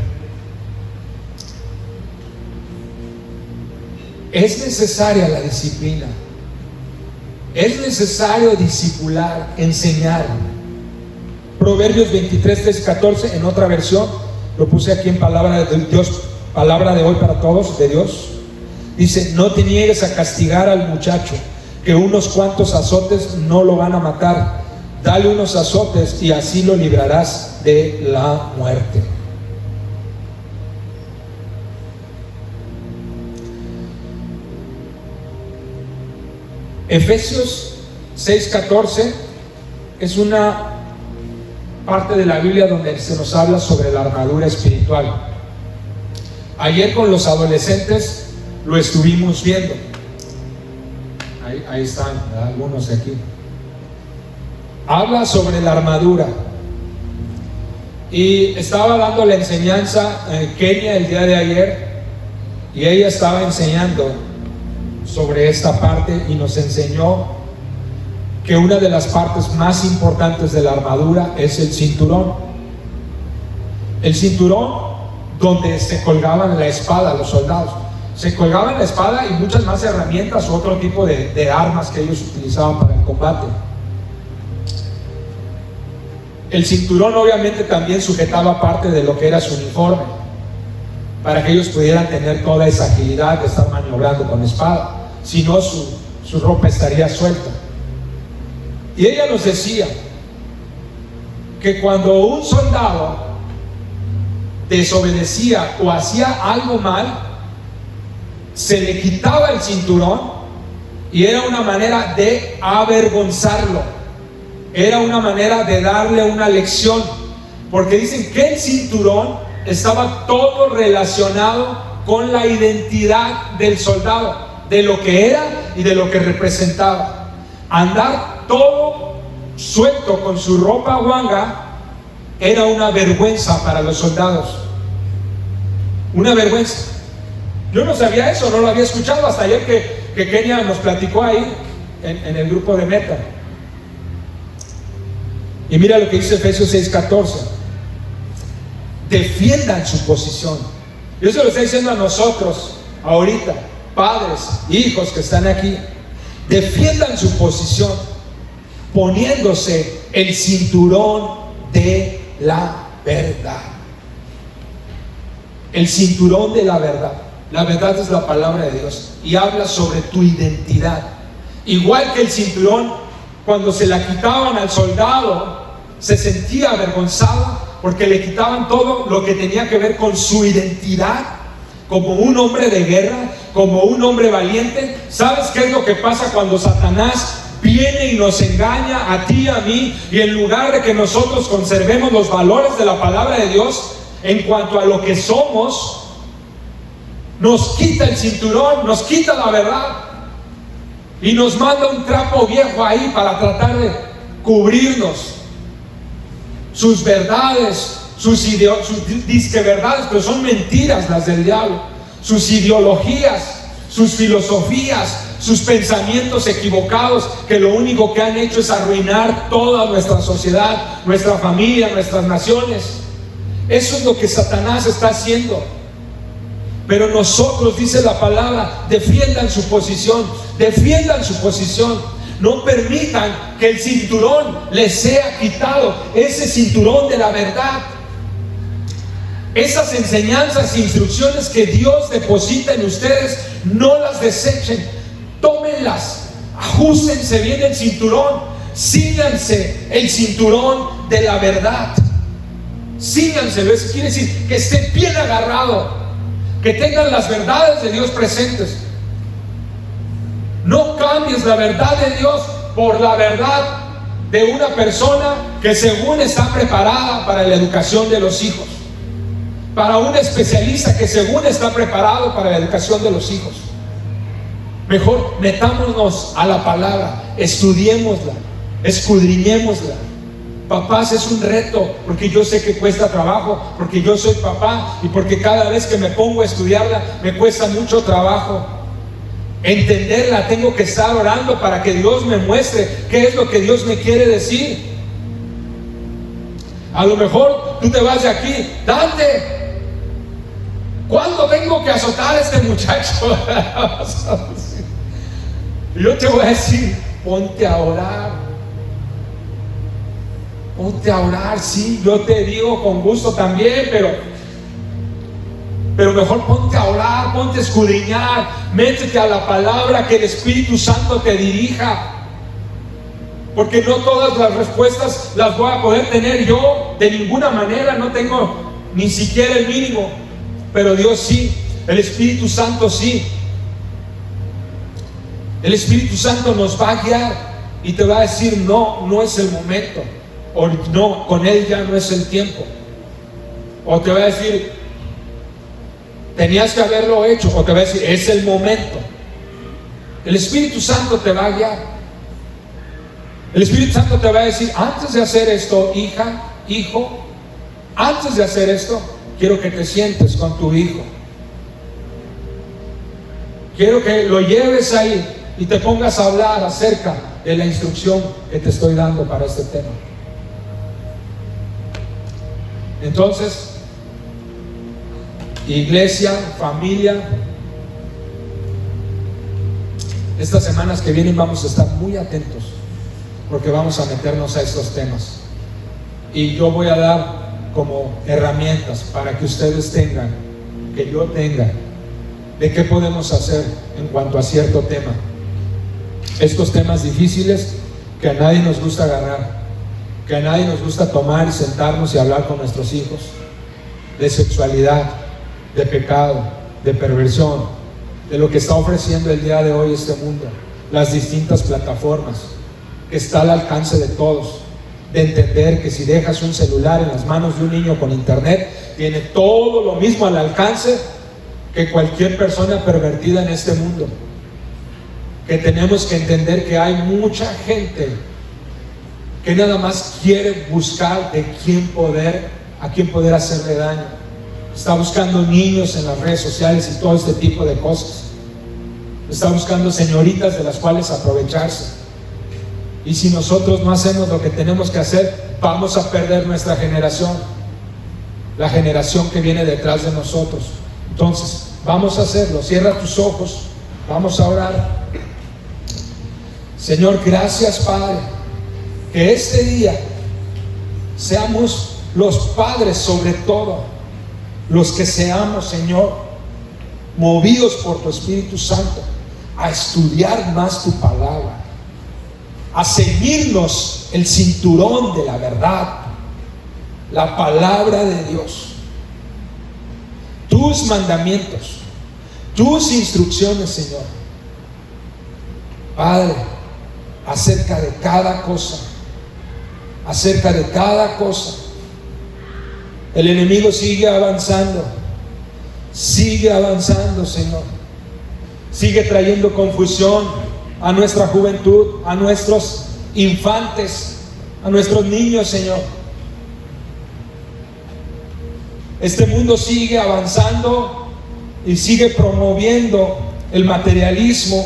Es necesaria la disciplina. Es necesario discipular, enseñar. Proverbios 23, 13, 14, en otra versión, lo puse aquí en palabra de Dios, palabra de hoy para todos, de Dios. Dice: no te niegues a castigar al muchacho, que unos cuantos azotes no lo van a matar. Dale unos azotes y así lo librarás de la muerte. Efesios 6:14 es una parte de la Biblia donde se nos habla sobre la armadura espiritual. Ayer con los adolescentes lo estuvimos viendo. Ahí están, ¿verdad? Algunos de aquí. Habla sobre la armadura. Y estaba dando la enseñanza Kenia el día de ayer, y ella estaba enseñando sobre esta parte y nos enseñó que una de las partes más importantes de la armadura es el cinturón. El cinturón donde se colgaban la espada los soldados. Se colgaban la espada y muchas más herramientas u otro tipo de armas que ellos utilizaban para el combate. El cinturón obviamente también sujetaba parte de lo que era su uniforme, para que ellos pudieran tener toda esa agilidad de estar maniobrando con espada. Si no, su ropa estaría suelta. Y ella nos decía que cuando un soldado desobedecía o hacía algo mal, se le quitaba el cinturón y era una manera de avergonzarlo, era una manera de darle una lección, porque dicen que el cinturón estaba todo relacionado con la identidad del soldado, de lo que era y de lo que representaba. Andar todo suelto con su ropa guanga era una vergüenza para los soldados, una vergüenza. Yo no sabía eso, no lo había escuchado hasta ayer que Kenia nos platicó ahí en el grupo de Meta. Y mira lo que dice Efesios 6:14: defiendan su posición. Yo se lo estoy diciendo a nosotros ahorita, padres, hijos que están aquí. Defiendan su posición poniéndose el cinturón de la verdad. El cinturón de la verdad. La verdad es la palabra de Dios y habla sobre tu identidad. Igual que el cinturón, cuando se la quitaban al soldado, se sentía avergonzado porque le quitaban todo lo que tenía que ver con su identidad como un hombre de guerra, como un hombre valiente. ¿Sabes qué es lo que pasa cuando Satanás viene y nos engaña a ti y a mí, y en lugar de que nosotros conservemos los valores de la palabra de Dios en cuanto a lo que somos, nos quita el cinturón, nos quita la verdad? y nos manda un trapo viejo ahí para tratar de cubrirnos. Sus verdades, sus disque verdades, pero son mentiras las del diablo. Sus ideologías, sus filosofías, sus pensamientos equivocados, que lo único que han hecho es arruinar toda nuestra sociedad, nuestra familia, nuestras naciones. Eso es lo que Satanás está haciendo. Pero nosotros, dice la palabra, defiendan su posición, defiendan su posición. No permitan que el cinturón les sea quitado, ese cinturón de la verdad. Esas enseñanzas e instrucciones que Dios deposita en ustedes, no las desechen, tómenlas, ajustense bien el cinturón, síganse el cinturón de la verdad. Síganselo, eso quiere decir que esté bien agarrado, que tengan las verdades de Dios presentes. No cambies la verdad de Dios por la verdad de una persona que según está preparada para la educación de los hijos, para un especialista que según está preparado para la educación de los hijos. Mejor metámonos a la palabra, estudiémosla, escudriñémosla. Papás, es un reto, porque yo sé que cuesta trabajo, porque yo soy papá y porque cada vez que me pongo a estudiarla me cuesta mucho trabajo entenderla. Tengo que estar orando para que Dios me muestre qué es lo que Dios me quiere decir. A lo mejor tú te vas de aquí: Dante, ¿cuándo tengo que azotar a este muchacho? Y yo te voy a decir: ponte a orar. Ponte a orar, sí, yo te digo con gusto también, pero mejor ponte a orar, ponte a escudriñar, métete a la palabra, que el Espíritu Santo te dirija. Porque no todas las respuestas las voy a poder tener yo, de ninguna manera, no tengo ni siquiera el mínimo, pero Dios sí, el Espíritu Santo sí. El Espíritu Santo nos va a guiar y te va a decir: no, no es el momento. O no, con Él ya no es el tiempo. O te va a decir: tenías que haberlo hecho. O te va a decir: es el momento. El Espíritu Santo te va a guiar. El Espíritu Santo te va a decir: antes de hacer esto, hija, hijo, antes de hacer esto, quiero que te sientes con tu hijo. Quiero que lo lleves ahí y te pongas a hablar acerca de la instrucción que te estoy dando para este tema. Entonces, iglesia, familia, estas semanas que vienen vamos a estar muy atentos, porque vamos a meternos a estos temas. Y yo voy a dar como herramientas para que ustedes tengan, que yo tenga, de qué podemos hacer en cuanto a cierto tema. Estos temas difíciles que a nadie nos gusta agarrar, que a nadie nos gusta tomar y sentarnos y hablar con nuestros hijos, de sexualidad, de pecado, de perversión, de lo que está ofreciendo el día de hoy este mundo, las distintas plataformas que está al alcance de todos, de entender que si dejas un celular en las manos de un niño con internet, tiene todo lo mismo al alcance que cualquier persona pervertida en este mundo. Que tenemos que entender que hay mucha gente que nada más quiere buscar a quién poder hacerle daño. Está buscando niños en las redes sociales y todo este tipo de cosas. Está buscando señoritas de las cuales aprovecharse. Y si nosotros no hacemos lo que tenemos que hacer, vamos a perder nuestra generación, la generación que viene detrás de nosotros. Entonces, vamos a hacerlo. Cierra tus ojos, vamos a orar. Señor, gracias, Padre, que este día seamos los padres, sobre todo los que seamos, Señor, movidos por tu Espíritu Santo a estudiar más tu palabra, a ceñirnos el cinturón de la verdad, la palabra de Dios, tus mandamientos, tus instrucciones, Señor. Padre, acerca de cada cosa, el enemigo sigue avanzando, Señor. Sigue trayendo confusión a nuestra juventud, a nuestros infantes, a nuestros niños, Señor. Este mundo sigue avanzando y sigue promoviendo el materialismo,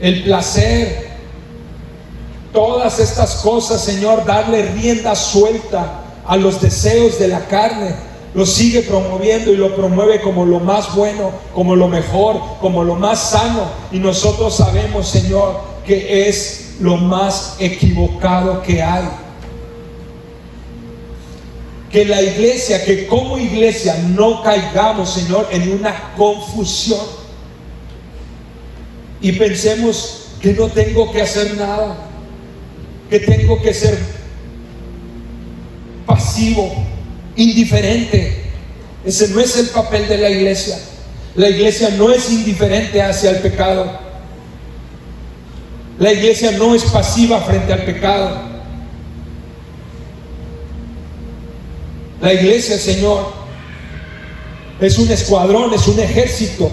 el placer, todas estas cosas, Señor. Darle rienda suelta a los deseos de la carne, lo sigue promoviendo y lo promueve como lo más bueno, como lo mejor, como lo más sano. Y nosotros sabemos, Señor, que es lo más equivocado que hay. Que la iglesia, que como iglesia no caigamos, Señor, en una confusión y pensemos que no tengo que hacer nada, que tengo que ser pasivo, indiferente. Ese no es el papel de la iglesia. La iglesia no es indiferente hacia el pecado. La iglesia no es pasiva frente al pecado. La iglesia, Señor, es un escuadrón, es un ejército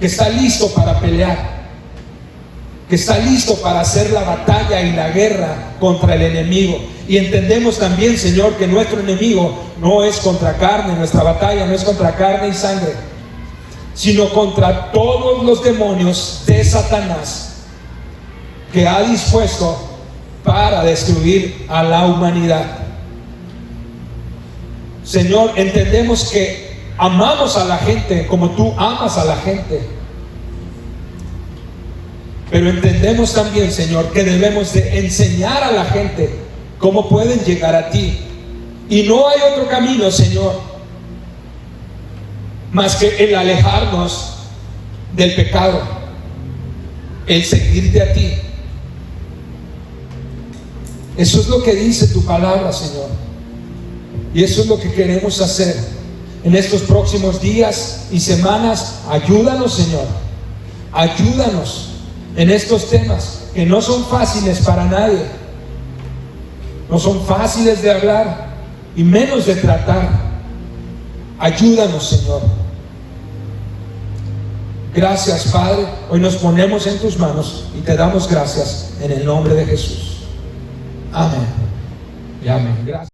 que está listo para pelear, que está listo para hacer la batalla y la guerra contra el enemigo. Y entendemos también, Señor, que nuestro enemigo no es contra carne, nuestra batalla no es contra carne y sangre, sino contra todos los demonios de Satanás que ha dispuesto para destruir a la humanidad. Señor, entendemos que amamos a la gente como tú amas a la gente, pero entendemos también, Señor, que debemos de enseñar a la gente cómo pueden llegar a ti. Y no hay otro camino, Señor, más que el alejarnos del pecado, el seguirte a ti. Eso es lo que dice tu palabra, Señor. Y eso es lo que queremos hacer en estos próximos días y semanas. Ayúdanos, Señor. Ayúdanos en estos temas que no son fáciles para nadie. No son fáciles de hablar y menos de tratar. Ayúdanos, Señor. Gracias, Padre. Hoy nos ponemos en tus manos y te damos gracias en el nombre de Jesús. Amén y amén. Gracias.